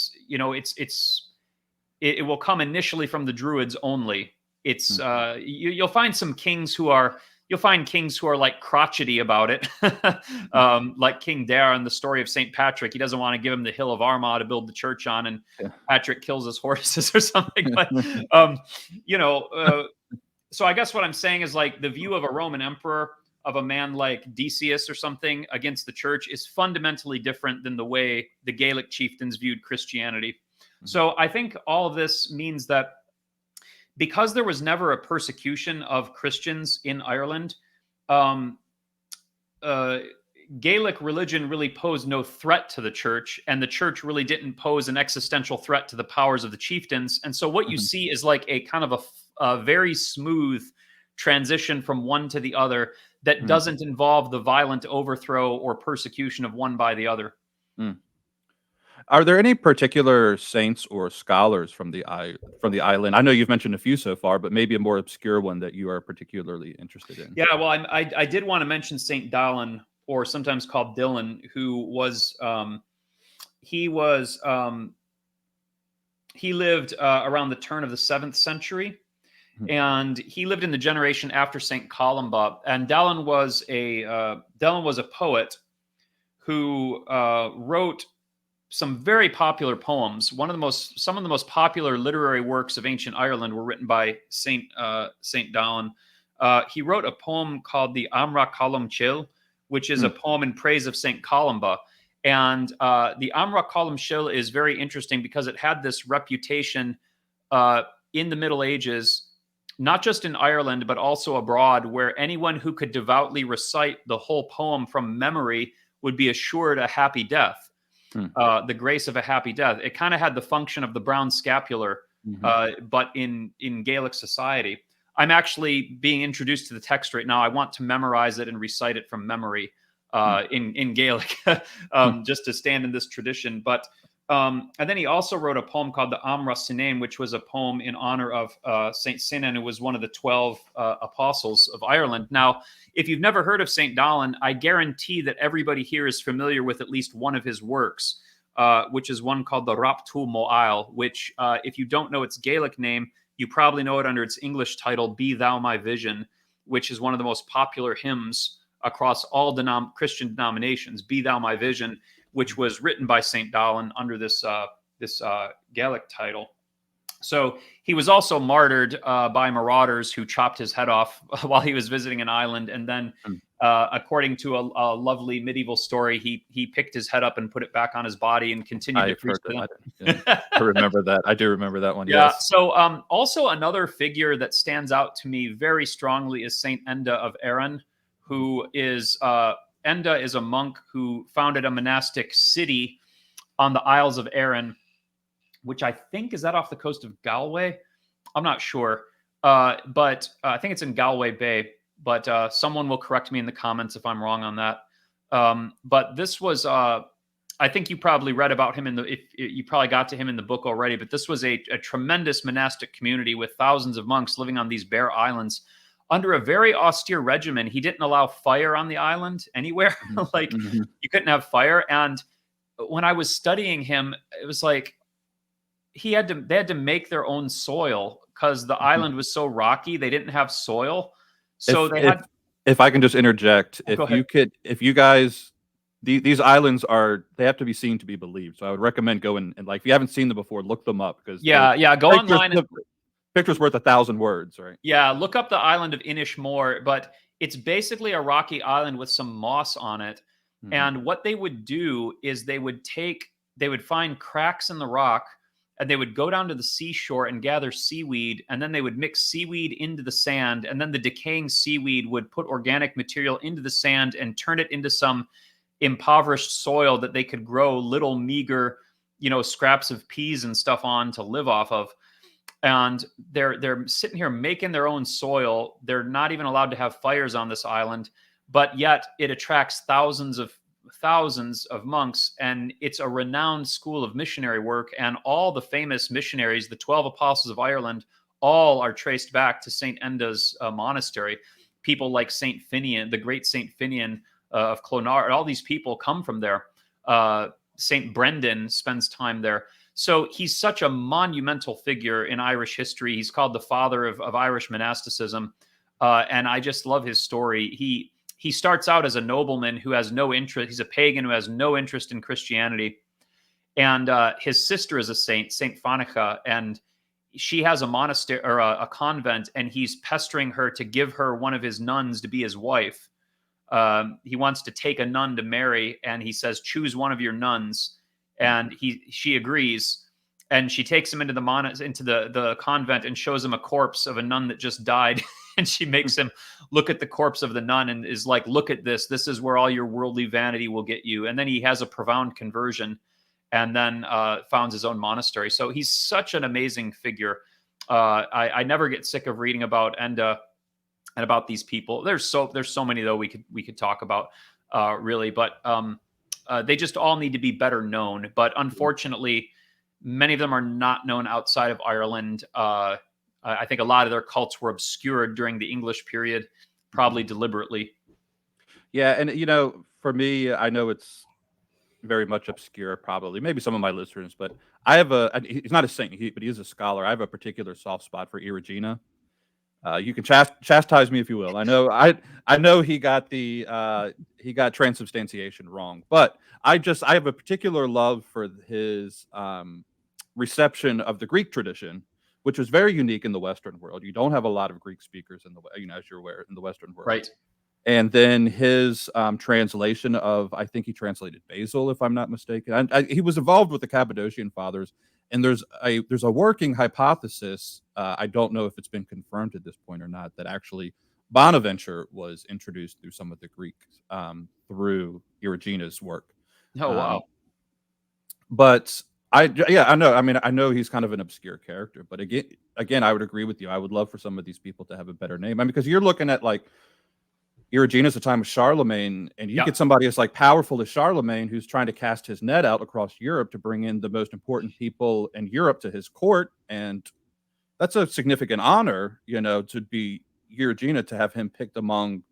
will come initially from the Druids only. It's you'll find some kings who are like crotchety about it, like King Dare in the story of St. Patrick. He doesn't want to give him the hill of Armagh to build the church on, and Patrick kills his horses or something. But so I guess what I'm saying is, like, the view of a Roman emperor, of a man like Decius or something against the church, is fundamentally different than the way the Gaelic chieftains viewed Christianity. So I think all of this means that because there was never a persecution of Christians in Ireland, um, Gaelic religion really posed no threat to the church, and the church really didn't pose an existential threat to the powers of the chieftains. And so what you Mhm. see is like a kind of a very smooth transition from one to the other that Mhm. doesn't involve the violent overthrow or persecution of one by the other. Mm. Are there any particular saints or scholars from the island? I know you've mentioned a few so far, but maybe a more obscure one that you are particularly interested in. Yeah, well, I did want to mention Saint Dallin, or sometimes called Dylan, who was he was he lived around the turn of the 7th century, Mhm. and he lived in the generation after Saint Columba. And Dallin was a poet who wrote some very popular poems. Some of the most popular literary works of ancient Ireland were written by Saint Dallin. He wrote a poem called the Amra Colum Chill, which is a Mm. poem in praise of Saint Columba. And the Amra Colum Chill is very interesting because it had this reputation uh, in the Middle Ages, not just in Ireland, but also abroad, where anyone who could devoutly recite the whole poem from memory would be assured a happy death, Mm. the grace of a happy death. It kind of had the function of the brown scapular, Mhm. but in Gaelic society. I'm actually being introduced to the text right now. I want to memorize it and recite it from memory Mm. in Gaelic, Mm. just to stand in this tradition. But and then he also wrote a poem called the Amra Sinaim, which was a poem in honor of Saint Sinan, who was one of the 12 apostles of Ireland. Now, if you've never heard of Saint Dallin, I guarantee that everybody here is familiar with at least one of his works, which is one called the Raptu Mo'ail, which, if you don't know its Gaelic name, you probably know it under its English title, Be Thou My Vision, which is one of the most popular hymns across all Christian denominations, Be Thou My Vision, which was written by Saint Dallin under this Gaelic title. So he was also martyred by marauders who chopped his head off while he was visiting an island, and then, Mm. according to a lovely medieval story, he picked his head up and put it back on his body and continued to I've preach heard that. to Yeah, them. I remember that. I do remember that one. Yeah. Yes. So, also another figure that stands out to me very strongly is Saint Enda of Erin, who is Enda is a monk who founded a monastic city on the Isles of Erin, which I think is that off the coast of Galway. I'm not sure, but I think it's in Galway Bay. But someone will correct me in the comments if I'm wrong on that. But this was, I think you probably read about him if you probably got to him in the book already. But this was a tremendous monastic community with thousands of monks living on these bare islands under a very austere regimen. He didn't allow fire on the island anywhere. Mhm. Like, Mhm. you couldn't have fire. And when I was studying him, it was like they had to make their own soil because the Mhm. island was so rocky. They didn't have soil, so If they if had. if I can just interject, Oh, go ahead. if you guys, these islands are, they have to be seen to be believed. So I would recommend going and, like, if you haven't seen them before, look them up because Yeah, yeah. Go pictures online and the picture's worth 1,000 words, right? yeah, look up the island of Inishmore. But it's basically a rocky island with some moss on it. Mhm. And what they would do is they would find cracks in the rock, and they would go down to the seashore and gather seaweed, and then they would mix seaweed into the sand, and then the decaying seaweed would put organic material into the sand and turn it into some impoverished soil that they could grow little meager, scraps of peas and stuff on to live off of. And they're sitting here making their own soil. They're not even allowed to have fires on this island, but yet it attracts thousands of monks, and it's a renowned school of missionary work. And all the famous missionaries, the 12 apostles of Ireland, all are traced back to St. Enda's monastery. People like St. Finian, the great St. Finian of Clonard, all these people come from there. St. Brendan spends time there. So he's such a monumental figure in Irish history. He's called the father of Irish monasticism. And I just love his story. He starts out as a nobleman who has no interest. He's a pagan who has no interest in Christianity. And his sister is a saint, Saint Fanicha, and she has a monastery or a convent, and he's pestering her to give her one of his nuns to be his wife. He wants to take a nun to marry, and he says, "Choose one of your nuns," and she agrees. and she takes him into the convent and shows him a corpse of a nun that just died. And she makes him look at the corpse of the nun and is like, look at this. This is where all your worldly vanity will get you. And then he has a profound conversion and then founds his own monastery. So he's such an amazing figure. I never get sick of reading about Enda and about these people. There's so many, though, we could talk about really. But they just all need to be better known. But unfortunately, many of them are not known outside of Ireland. I think a lot of their cults were obscured during the English period, probably deliberately. Yeah, and for me, I know it's very much obscure, probably maybe some of my listeners, but I have he's not a saint, but he is a scholar. I have a particular soft spot for Iragena. You can chastise me if you will. I know he got transubstantiation wrong, but I have a particular love for his reception of the Greek tradition, which was very unique in the Western world. You don't have a lot of Greek speakers in the as you're aware, in the Western world, Right. And then his translation of, I think he translated Basil, if I'm not mistaken. He was involved with the Cappadocian Fathers, and there's a working hypothesis. I don't know if it's been confirmed at this point or not, that actually Bonaventure was introduced through some of the Greeks through Irigena's work. Oh, wow. But I know. I mean, I know he's kind of an obscure character, but again, I would agree with you. I would love for some of these people to have a better name. I mean, because you're looking at like Irigena's the time of Charlemagne, and you get somebody as like powerful as Charlemagne who's trying to cast his net out across Europe to bring in the most important people in Europe to his court, and that's a significant honor, to be Irigena, to have him picked among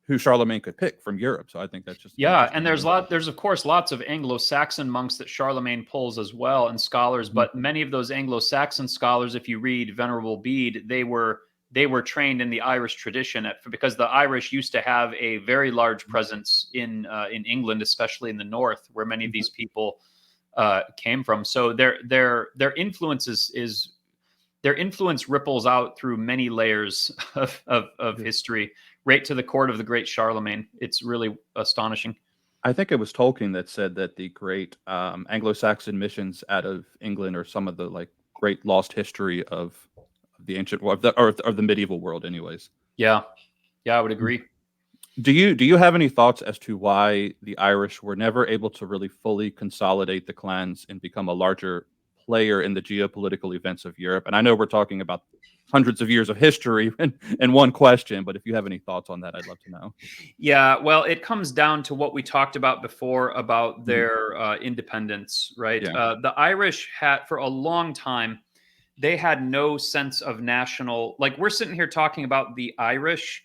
who Charlemagne could pick from Europe. So I think that's just and there's of course lots of Anglo-Saxon monks that Charlemagne pulls as well, and scholars, but many of those Anglo-Saxon scholars, if you read Venerable Bede, they were trained in the Irish tradition because the Irish used to have a very large presence in England, especially in the north, where many of these people came from. So their influence their influence ripples out through many layers of history, right to the court of the great Charlemagne. It's really astonishing. I think it was Tolkien that said that the great Anglo-Saxon missions out of England are some of the like great lost history of the ancient world, or the medieval world, anyways. Yeah, I would agree. Do you have any thoughts as to why the Irish were never able to really fully consolidate the clans and become a larger player in the geopolitical events of Europe? And I know we're talking about hundreds of years of history in one question, but if you have any thoughts on that, I'd love to know. Yeah, well, it comes down to what we talked about before about their independence, right? Yeah. The Irish had, for a long time, they had no sense of national, like we're sitting here talking about the Irish,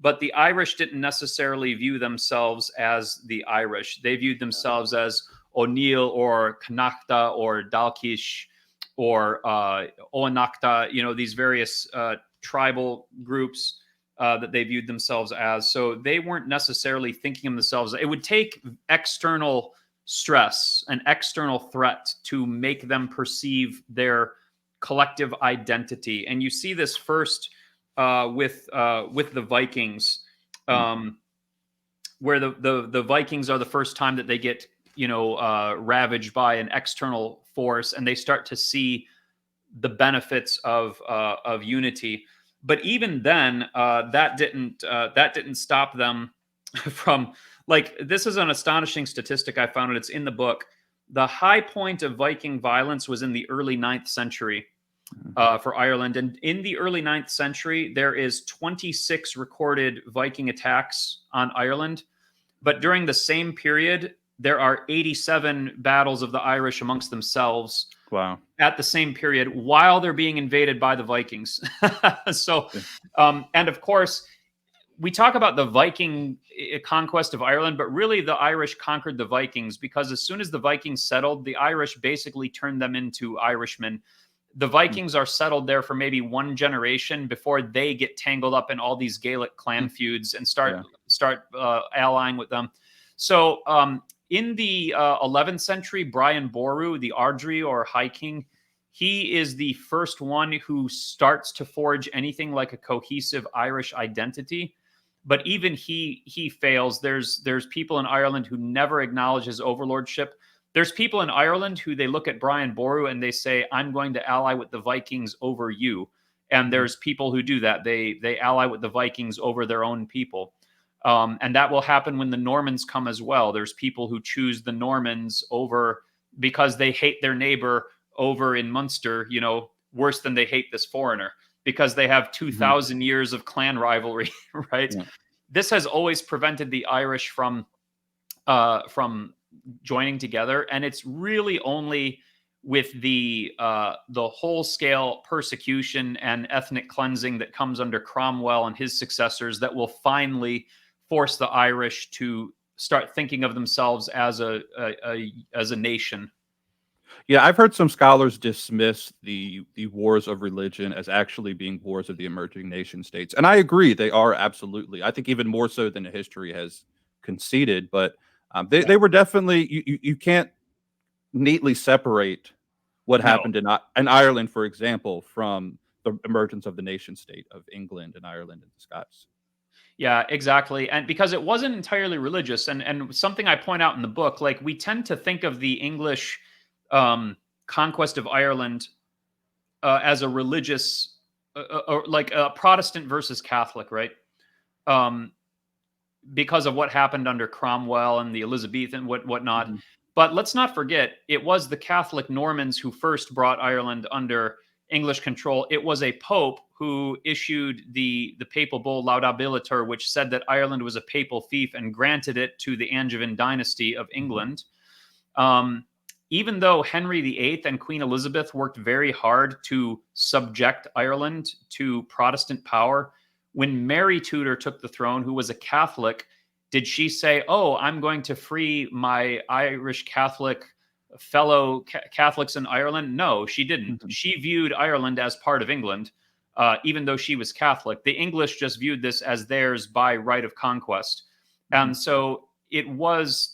but the Irish didn't necessarily view themselves as the Irish. They viewed themselves as O'Neill or Connachta or Dalkish or Oanachta, these various tribal groups that they viewed themselves as. So they weren't necessarily thinking of themselves. It would take external stress, an external threat, to make them perceive their collective identity. And you see this first with the Vikings, where the Vikings are the first time that they get ravaged by an external force, and they start to see the benefits of unity. But even then, that didn't stop them from, like, this is an astonishing statistic I found, and it's in the book. The high point of Viking violence was in the early 9th century for Ireland. And in the early 9th century, there is 26 recorded Viking attacks on Ireland. But during the same period, there are 87 battles of the Irish amongst themselves. Wow. At the same period, while they're being invaded by the Vikings. So, and of course, we talk about the Viking conquest of Ireland, but really the Irish conquered the Vikings, because as soon as the Vikings settled, the Irish basically turned them into Irishmen. The Vikings are settled there for maybe one generation before they get tangled up in all these Gaelic clan feuds and start allying with them. So in the 11th century, Brian Boru, the Ardri or High King, he is the first one who starts to forge anything like a cohesive Irish identity. But even he fails. There's people in Ireland who never acknowledge his overlordship. There's people in Ireland who they look at Brian Boru and they say, I'm going to ally with the Vikings over you. And there's people who do that. They ally with the Vikings over their own people. And that will happen when the Normans come as well. There's people who choose the Normans over because they hate their neighbor over in Munster, worse than they hate this foreigner because they have 2,000 years of clan rivalry, right? Yeah. This has always prevented the Irish from joining together, and it's really only with the whole scale persecution and ethnic cleansing that comes under Cromwell and his successors that will finally force the Irish to start thinking of themselves as a nation. Yeah, I've heard some scholars dismiss the wars of religion as actually being wars of the emerging nation states, and I agree they are absolutely. I think even more so than the history has conceded, but they were definitely you can't neatly separate what No. happened in Ireland, for example, from the emergence of the nation state of England and Ireland and the Scots. Yeah, exactly. And because it wasn't entirely religious, and something I point out in the book, like we tend to think of the English conquest of Ireland as a religious, or like a Protestant versus Catholic, right? Because of what happened under Cromwell and the Elizabethan whatnot. But let's not forget, it was the Catholic Normans who first brought Ireland under English control. It was a pope who issued the papal bull Laudabilitor, which said that Ireland was a papal fief and granted it to the Angevin dynasty of England. Even though Henry VIII and Queen Elizabeth worked very hard to subject Ireland to Protestant power, when Mary Tudor took the throne, who was a Catholic, did she say, "Oh, I'm going to free my Irish Catholic fellow Catholics in Ireland"? No, she didn't. She viewed Ireland as part of England, even though she was Catholic. The English just viewed this as theirs by right of conquest. And so it was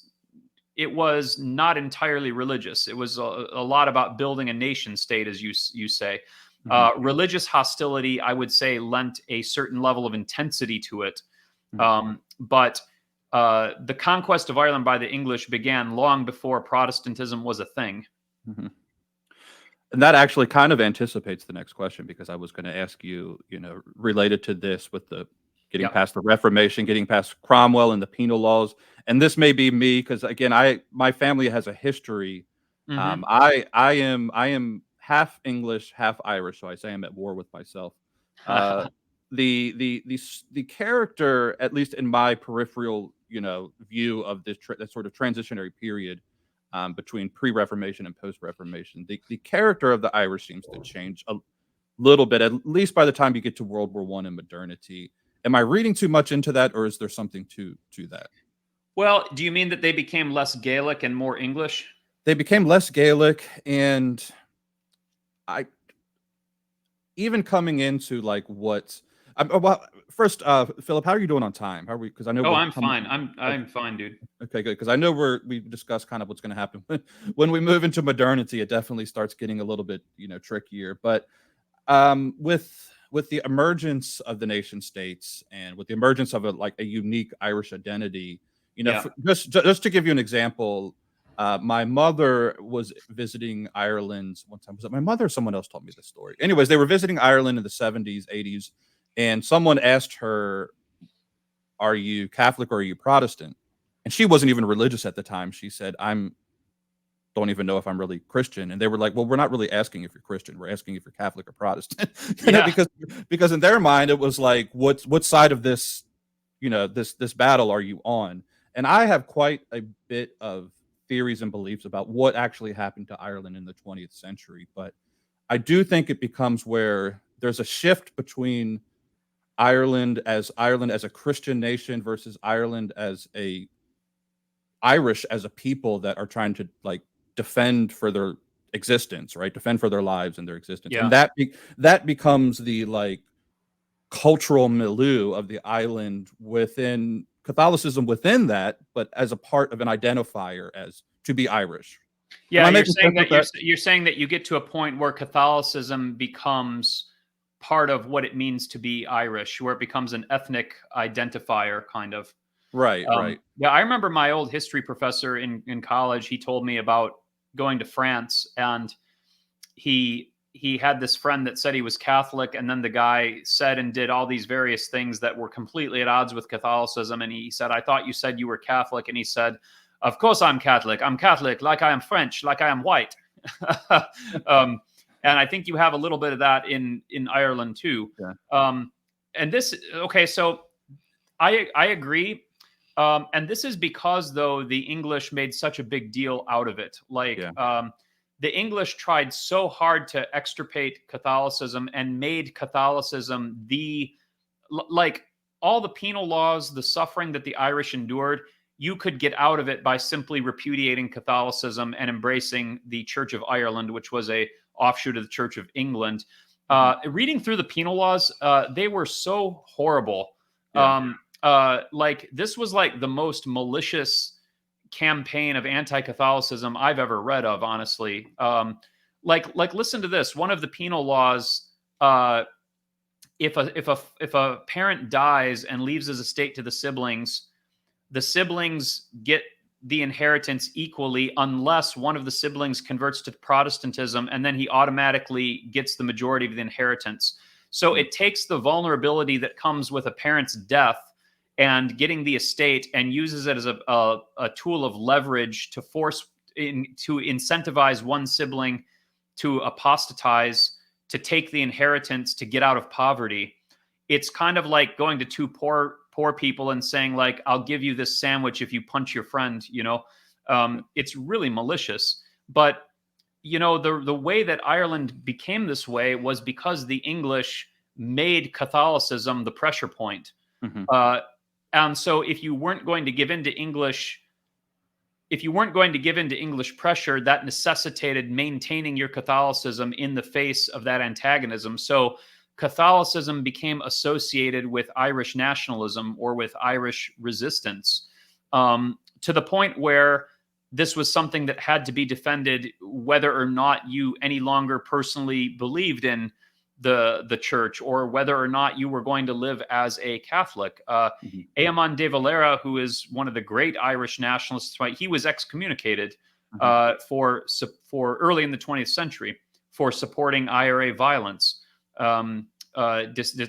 not entirely religious. It was a lot about building a nation state, as you say. Religious hostility, I would say, lent a certain level of intensity to it. But the conquest of Ireland by the English began long before Protestantism was a thing. And that actually kind of anticipates the next question, because I was going to ask you, related to this with the getting past the Reformation, getting past Cromwell and the penal laws. And this may be me because, again, my family has a history. I am half English, half Irish, so I say I'm at war with myself. The character, at least in my peripheral, view of this that sort of transitionary period between pre-Reformation and post-Reformation, the character of the Irish seems to change a little bit, at least by the time you get to World War I and modernity. Am I reading too much into that, or is there something to that? Well, do you mean that they became less Gaelic and more English? They became less Gaelic, and even coming into like what. Well, first, Philip, how are you doing on time? How are we? Because I know. Oh, I'm fine. I'm fine, dude. Okay, good. Because I know we discussed kind of what's going to happen when we move into modernity. It definitely starts getting a little bit trickier. But with the emergence of the nation states and with the emergence of a unique Irish identity, just to give you an example, my mother was visiting Ireland one time. Was it my mother or someone else told me this story? Anyways, they were visiting Ireland in the 70s, 80s, and someone asked her, "Are you Catholic or are you Protestant?" And she wasn't even religious at the time. She said, don't even know if I'm really Christian. And they were like, "Well, we're not really asking if you're Christian. We're asking if you're Catholic or Protestant." Because in their mind, it was like, what side of this, this battle are you on? And I have quite a bit of theories and beliefs about what actually happened to Ireland in the 20th century. But I do think it becomes where there's a shift between Ireland as a Christian nation versus Ireland as Irish as a people that are trying to defend for their existence, right? Defend for their lives and their existence. Yeah. And that becomes the cultural milieu of the island within Catholicism within that, but as a part of an identifier as to be Irish. Yeah, you're saying that you get to a point where Catholicism becomes part of what it means to be Irish, where it becomes an ethnic identifier, kind of. Right, right. Yeah, I remember my old history professor in college. He told me about going to France, and he had this friend that said he was Catholic, and then the guy said and did all these various things that were completely at odds with Catholicism. And he said, "I thought you said you were Catholic." And he said, "Of course I'm Catholic. I'm Catholic, like I am French, like I am white." um, and I think you have a little bit of that in Ireland too. Yeah. And this, okay, so I agree. And this is because, though, the English made such a big deal out of it. Like, Yeah. the English tried so hard to extirpate Catholicism and made Catholicism like all the penal laws, the suffering that the Irish endured, you could get out of it by simply repudiating Catholicism and embracing the Church of Ireland, which was a offshoot of the Church of England. Reading through the penal laws, they were so horrible. Yeah. Like, this was like the most malicious campaign of anti-Catholicism I've ever read of, honestly. Like listen to this. One of the penal laws, if a parent dies and leaves his estate to the siblings get the inheritance equally unless one of the siblings converts to Protestantism, and then he automatically gets the majority of the inheritance. So it takes the vulnerability that comes with a parent's death and getting the estate and uses it as a tool of leverage to to incentivize one sibling to apostatize, to take the inheritance, to get out of poverty. It's kind of like going to two poor people and saying, like, "I'll give you this sandwich if you punch your friend." It's really malicious. But the way that Ireland became this way was because the English made Catholicism the pressure point. Hmm. And so if you weren't going to give in to English pressure, that necessitated maintaining your Catholicism in the face of that antagonism. So Catholicism became associated with Irish nationalism or with Irish resistance, to the point where this was something that had to be defended whether or not you any longer personally believed in the church, or whether or not you were going to live as a Catholic. Hmm. Eamon de Valera, who is one of the great Irish nationalists, right? He was excommunicated Hmm. for early in the 20th century for supporting IRA violence,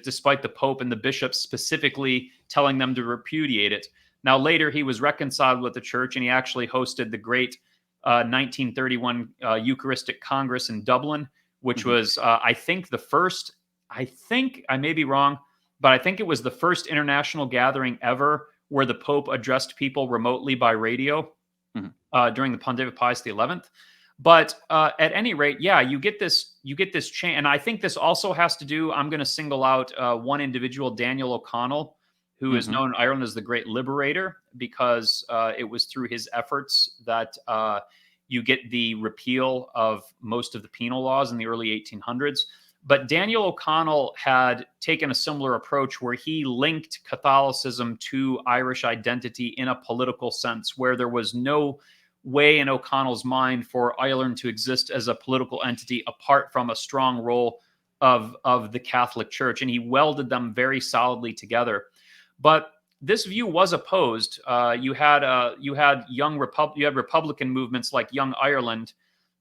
despite the Pope and the bishops specifically telling them to repudiate it. Now, later he was reconciled with the church, and he actually hosted the great 1931 Eucharistic Congress in Dublin, which Hmm. was, I think, the first. I think I may be wrong, but I think it was the first international gathering ever where the Pope addressed people remotely by radio Hmm. during the Pontificate Pius XI. But at any rate, yeah, you get this chain, and I think this also has to do. I'm going to single out one individual, Daniel O'Connell, who is Hmm. known in Ireland as the Great Liberator, because it was through his efforts that you get the repeal of most of the penal laws in the early 1800s. But Daniel O'Connell had taken a similar approach where he linked Catholicism to Irish identity in a political sense, where there was no way in O'Connell's mind for Ireland to exist as a political entity apart from a strong role of the Catholic Church. And he welded them very solidly together. But this view was opposed. You had Republican movements like Young Ireland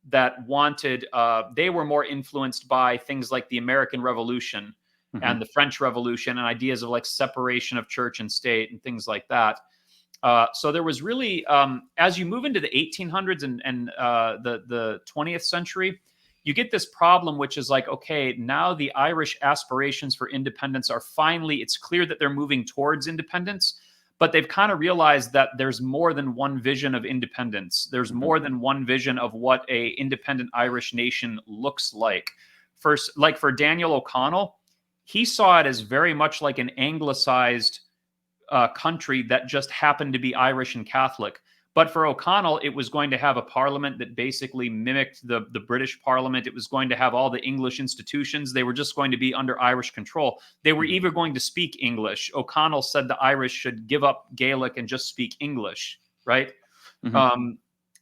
that wanted. They were more influenced by things like the American Revolution Hmm. and the French Revolution and ideas of like separation of church and state and things like that. So there was really, as you move into the 1800s and the 20th century, you get this problem, which is like, okay, now the Irish aspirations for independence are finally, it's clear that they're moving towards independence, but they've kind of realized that there's more than one vision of independence. There's Hmm. more than one vision of what a independent Irish nation looks like. First, like for Daniel O'Connell, he saw it as very much like an anglicized country that just happened to be Irish and Catholic. But for O'Connell, it was going to have a parliament that basically mimicked the British parliament. It was going to have all the English institutions. They were just going to be under Irish control. They were either going to speak English. O'Connell said the Irish should give up Gaelic and just speak English, right? Hmm. Um,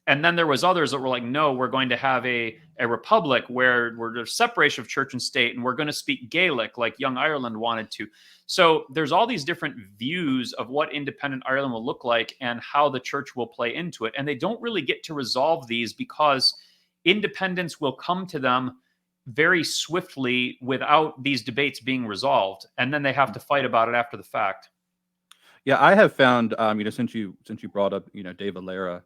And then there was others that were like, no, we're going to have a republic where there's separation of church and state, and we're going to speak Gaelic like young Ireland wanted to. So there's all these different views of what independent Ireland will look like and how the church will play into it. And they don't really get to resolve these because independence will come to them very swiftly without these debates being resolved. And then they have to fight about it after the fact. Yeah, I have found, since you brought up, De Valera,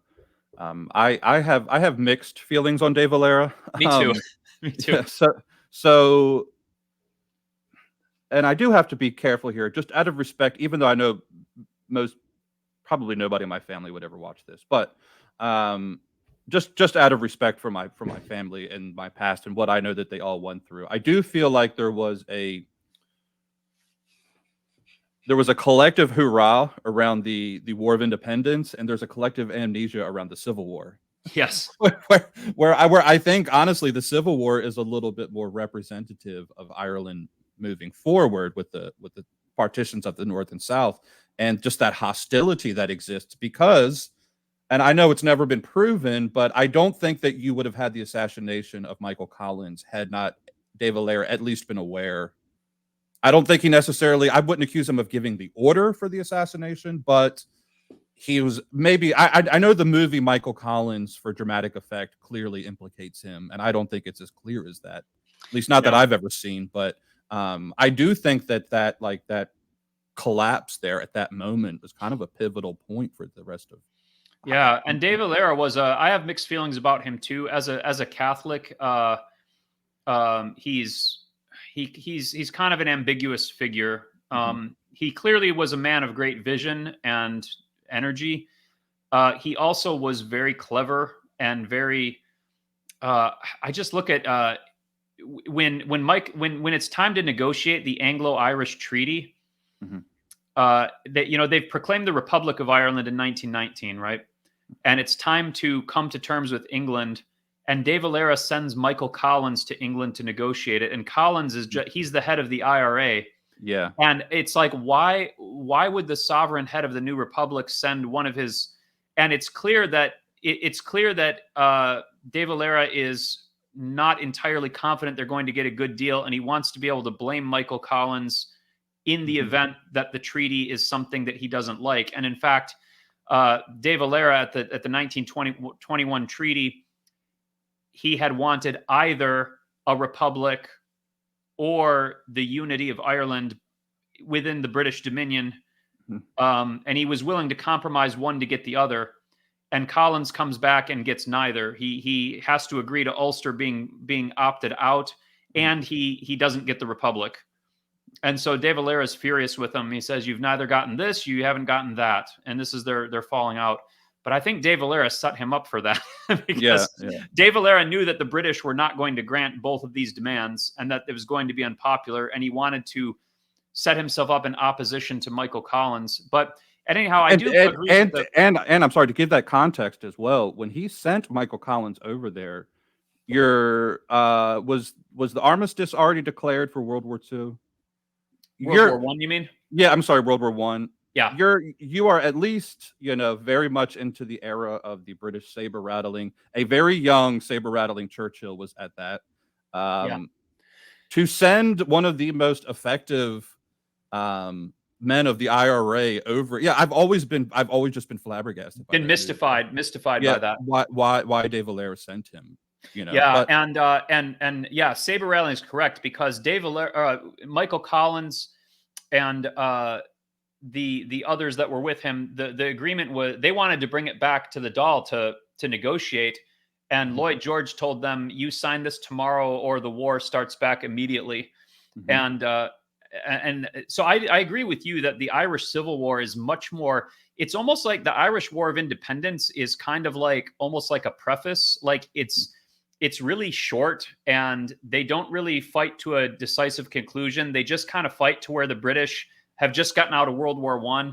I have mixed feelings on De Valera. Me too. Me too. Yeah, so, and I do have to be careful here, just out of respect, even though I know probably nobody in my family would ever watch this, but just out of respect for my family and my past and what I know that they all went through, I do feel like there was a collective hurrah around the War of Independence, and there's a collective amnesia around the Civil War. Yes. where I think honestly the Civil War is a little bit more representative of Ireland moving forward with the partitions of the North and South, and just that hostility that exists because, and I know it's never been proven, but I don't think that you would have had the assassination of Michael Collins had not De Valera at least been aware. I don't think he necessarily, I wouldn't accuse him of giving the order for the assassination, but he was maybe, I know the movie Michael Collins, for dramatic effect, clearly implicates him, and I don't think it's as clear as that, at least not that I've ever seen, but I do think that collapse there at that moment was kind of a pivotal point for the rest of. Yeah, and De Valera was I have mixed feelings about him too. As a Catholic, he's kind of an ambiguous figure. He clearly was a man of great vision and energy. He also was very clever and very. I just look at when it's time to negotiate the Anglo-Irish Treaty. That they've proclaimed the Republic of Ireland in 1919, right? And it's time to come to terms with England. And De Valera sends Michael Collins to England to negotiate it. And Collins he's the head of the IRA. Yeah. And it's like, why would the sovereign head of the new republic send one of his? And it's clear that De Valera is not entirely confident they're going to get a good deal, and he wants to be able to blame Michael Collins in the event that the treaty is something that he doesn't like. And in fact, De Valera at the 1921 treaty, he had wanted either a republic or the unity of Ireland within the British Dominion. And he was willing to compromise one to get the other. And Collins comes back and gets neither. He has to agree to Ulster being opted out, and he doesn't get the republic. And so De Valera is furious with him. He says, "You've neither gotten this, you haven't gotten that," and this is they're falling out. But I think De Valera set him up for that because De Valera knew that the British were not going to grant both of these demands and that it was going to be unpopular, and he wanted to set himself up in opposition to Michael Collins. But anyhow, I do agree. And I'm sorry to give that context as well. When he sent Michael Collins over there, was the armistice already declared for World War II? World War I, you mean? Yeah, I'm sorry, World War I. Yeah. You are at least, very much into the era of the British saber rattling. A very young saber rattling Churchill was at that. To send one of the most effective men of the IRA over. Yeah, I've always just been flabbergasted. Been mystified by that. Why De Valera sent him? Saber rattling is correct because De Valera, Michael Collins, and the others that were with him, the agreement was they wanted to bring it back to the Dáil to negotiate, and Lloyd George told them, "You sign this tomorrow, or the war starts back immediately." And so I agree with you that the Irish Civil War is much more. It's almost like the Irish War of Independence is kind of like almost like a preface. Like it's really short, and they don't really fight to a decisive conclusion. They just kind of fight to where the British have just gotten out of World War I,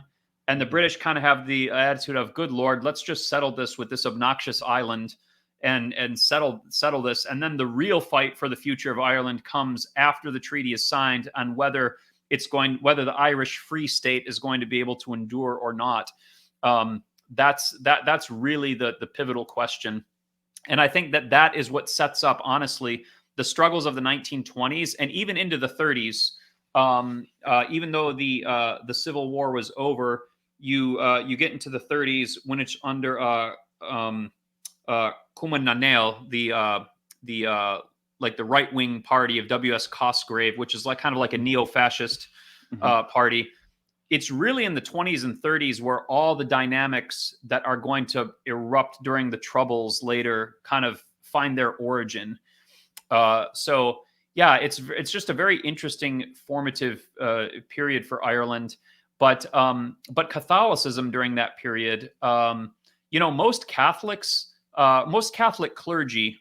and the British kind of have the attitude of, "Good Lord, let's just settle this with this obnoxious island and settle this." And then the real fight for the future of Ireland comes after the treaty is signed, on whether the Irish Free State is going to be able to endure or not. that's really the pivotal question. And I think that is what sets up, honestly, the struggles of the 1920s and even into the 30s. Even though the Civil War was over, you get into the 30s when it's under Cumann na nGaedheal, the like the right wing party of W.S. Cosgrave, which is like kind of like a neo-fascist party. It's really in the 20s and 30s where all the dynamics that are going to erupt during the Troubles later kind of find their origin. So yeah, it's just a very interesting formative period for Ireland. But Catholicism during that period, most Catholics, most Catholic clergy.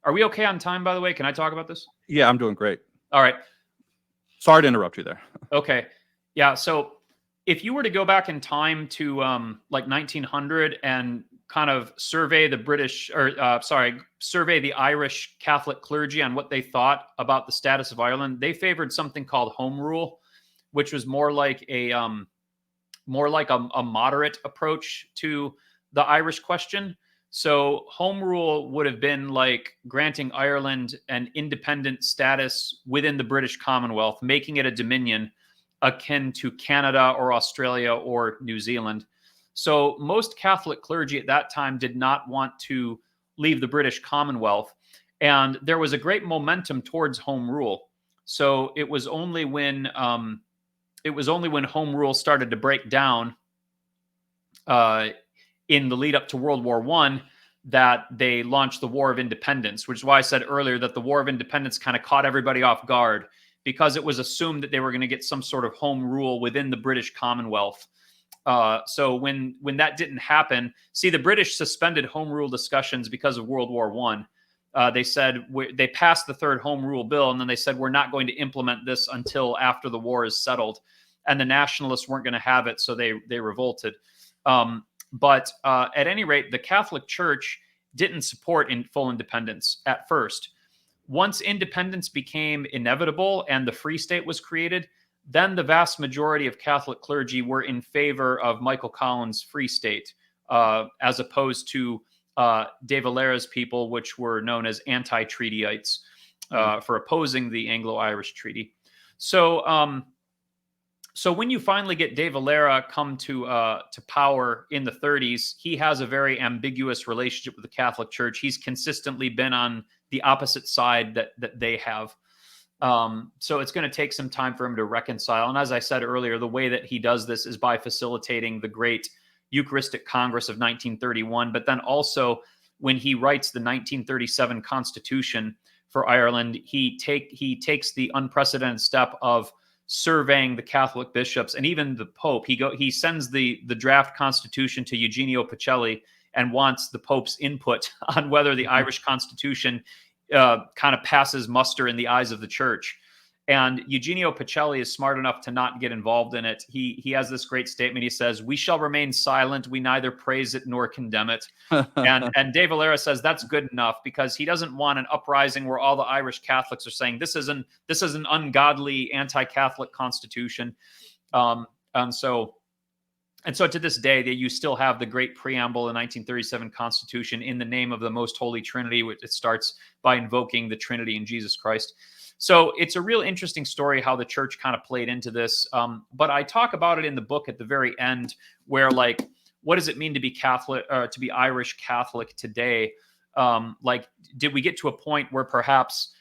Are we okay on time, by the way? Can I talk about this? Yeah, I'm doing great. All right. Sorry to interrupt you there. Okay. Yeah. So if you were to go back in time to like 1900 and kind of survey the survey the Irish Catholic clergy on what they thought about the status of Ireland, they favored something called home rule, which was more like a moderate approach to the Irish question. So home rule would have been like granting Ireland an independent status within the British Commonwealth, making it a dominion akin to Canada or Australia or New Zealand. So most Catholic clergy at that time did not want to leave the British Commonwealth. And there was a great momentum towards home rule. So it was only when home rule started to break down in the lead up to World War I that they launched the War of Independence, which is why I said earlier that the War of Independence kind of caught everybody off guard, because it was assumed that they were going to get some sort of home rule within the British Commonwealth. So when that didn't happen, see, the British suspended home rule discussions because of World War I. They said they passed the third home rule bill, and then they said, we're not going to implement this until after the war is settled. And the nationalists weren't going to have it, so they revolted. But at any rate, the Catholic Church didn't support full independence at first. Once independence became inevitable and the Free State was created, then the vast majority of Catholic clergy were in favor of Michael Collins' Free State, as opposed to De Valera's people, which were known as anti-treatyites, for opposing the Anglo-Irish Treaty. So when you finally get De Valera come to power in the 30s, he has a very ambiguous relationship with the Catholic Church. He's consistently been on the opposite side that they have. So it's going to take some time for him to reconcile. And as I said earlier, the way that he does this is by facilitating the great Eucharistic Congress of 1931. But then also when he writes the 1937 Constitution for Ireland, he takes the unprecedented step of surveying the Catholic bishops and even the Pope. He sends the draft constitution to Eugenio Pacelli and wants the Pope's input on whether the Irish Constitution kind of passes muster in the eyes of the church. And Eugenio Pacelli is smart enough to not get involved in it. He has this great statement. He says, "We shall remain silent. We neither praise it nor condemn it." and De Valera says that's good enough, because he doesn't want an uprising where all the Irish Catholics are saying this is an ungodly anti-Catholic constitution. And so to this day, you still have the great preamble, the 1937 Constitution, in the name of the Most Holy Trinity, which it starts by invoking the Trinity in Jesus Christ. So it's a real interesting story how the church kind of played into this. But I talk about it in the book at the very end, where like, what does it mean to be Catholic, to be Irish Catholic today? Like, did we get to a point where perhaps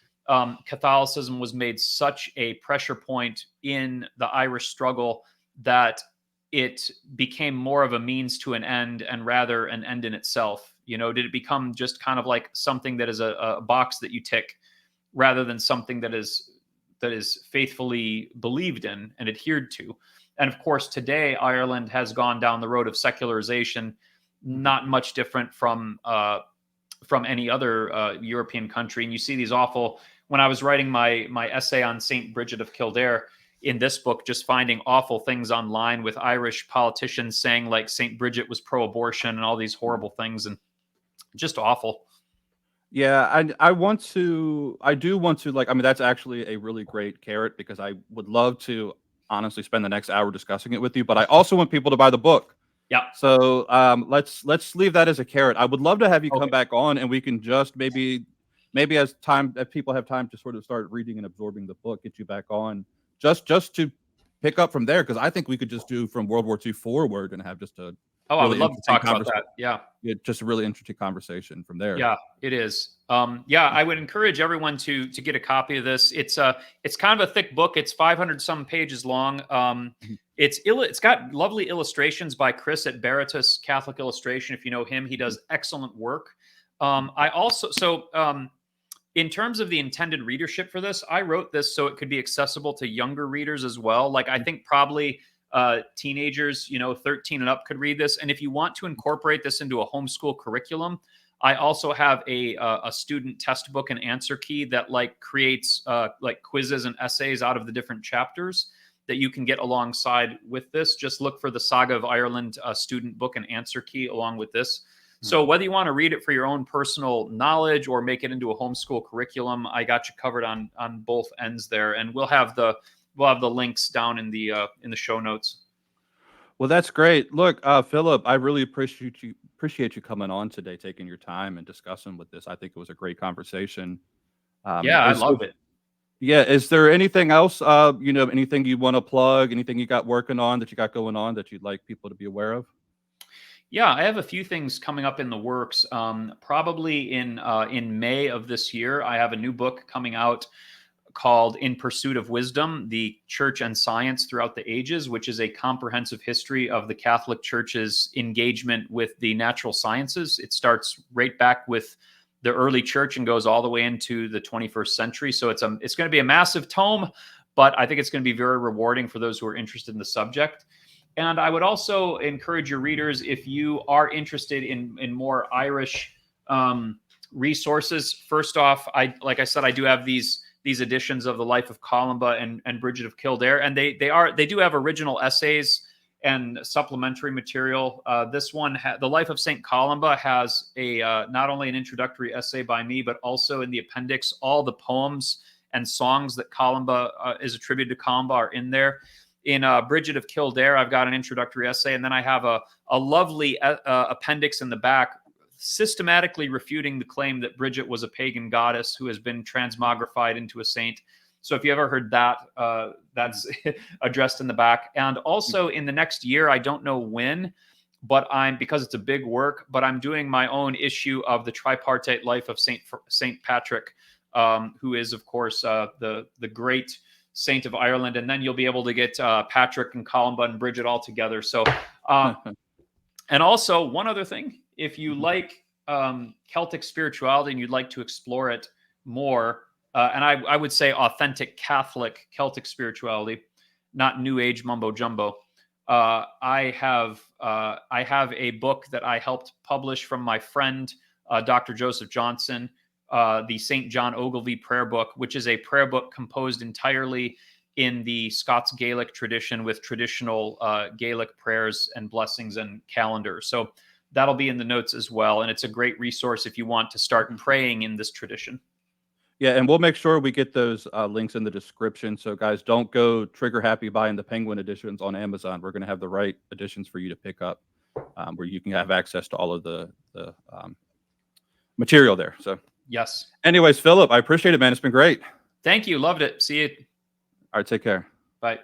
Catholicism was made such a pressure point in the Irish struggle that it became more of a means to an end and rather an end in itself? You know, did it become just kind of like something that is a box that you tick, rather than something that is faithfully believed in and adhered to? And of course, today Ireland has gone down the road of secularization, not much different from any other European country. And you see these awful. When I was writing my essay on Saint Bridget of Kildare in this book, just finding awful things online with Irish politicians saying like Saint Bridget was pro-abortion and all these horrible things, and just awful. Yeah, I do want to, like, I mean, that's actually a really great carrot, because I would love to honestly spend the next hour discussing it with you, but I also want people to buy the book. Yeah. So let's leave that as a carrot. I would love to have you come Okay. back on, and we can just maybe as people have time to sort of start reading and absorbing the book, get you back on just to pick up from there, because I think we could just do from World War II forward and have just a Oh, I would really love to interesting talk about conversation. that. Yeah. Yeah, just a really interesting conversation from there. Yeah, it is. Yeah, I would encourage everyone to get a copy of this. It's kind of a thick book. It's 500 some pages long. Mhm. It's got lovely illustrations by Chris at Baratus Catholic Illustration. If you know him, he does excellent work. I also in terms of the intended readership for this, I wrote this so it could be accessible to younger readers as well. Like I think probably teenagers, 13 and up could read this. And if you want to incorporate this into a homeschool curriculum, I also have a student test book and answer key that like creates like quizzes and essays out of the different chapters that you can get alongside with this. Just look for the Saga of Ireland student book and answer key along with this. So whether you want to read it for your own personal knowledge or make it into a homeschool curriculum, I got you covered on both ends there, and we'll have the links down in the show notes. Well, that's great. Look, Philip, I really appreciate you coming on today, taking your time and discussing with this. I think it was a great conversation. Yeah, I love it. Yeah, is there anything else? Anything you want to plug? Anything you got working on that you got going on that you'd like people to be aware of? Yeah, I have a few things coming up in the works. Probably in May of this year, I have a new book coming out called In Pursuit of Wisdom, The Church and Science Throughout the Ages, which is a comprehensive history of the Catholic Church's engagement with the natural sciences. It starts right back with the early church and goes all the way into the 21st century. So it's going to be a massive tome, but I think it's going to be very rewarding for those who are interested in the subject. And I would also encourage your readers, if you are interested in more Irish resources. First off, like I said, I do have these editions of the Life of Columba and Bridget of Kildare, and they do have original essays and supplementary material. This one, the Life of Saint Columba, has a not only an introductory essay by me, but also in the appendix, all the poems and songs that Columba is attributed to Columba are in there. In Bridget of Kildare, I've got an introductory essay, and then I have a lovely appendix in the back systematically refuting the claim that Bridget was a pagan goddess who has been transmogrified into a saint. So if you ever heard that, that's addressed in the back. And also in the next year, I don't know when, but because it's a big work, but I'm doing my own issue of the tripartite life of Saint Patrick, who is, of course, the great saint of Ireland. And then you'll be able to get Patrick and Columba and Bridget all together. So, and also one other thing, if you like Celtic spirituality and you'd like to explore it more, and I would say authentic Catholic Celtic spirituality, not New Age mumbo jumbo, I have a book that I helped publish from my friend Dr. Joseph Johnson, the St. John Ogilvie prayer book, which is a prayer book composed entirely in the Scots Gaelic tradition with traditional Gaelic prayers and blessings and calendars. So that'll be in the notes as well. And it's a great resource if you want to start praying in this tradition. Yeah, and we'll make sure we get those links in the description. So guys, don't go trigger happy buying the Penguin editions on Amazon. We're going to have the right editions for you to pick up, where you can have access to all of the material there. So yes. Anyways, Philip, I appreciate it, man. It's been great. Thank you. Loved it. See you. All right, take care. Bye.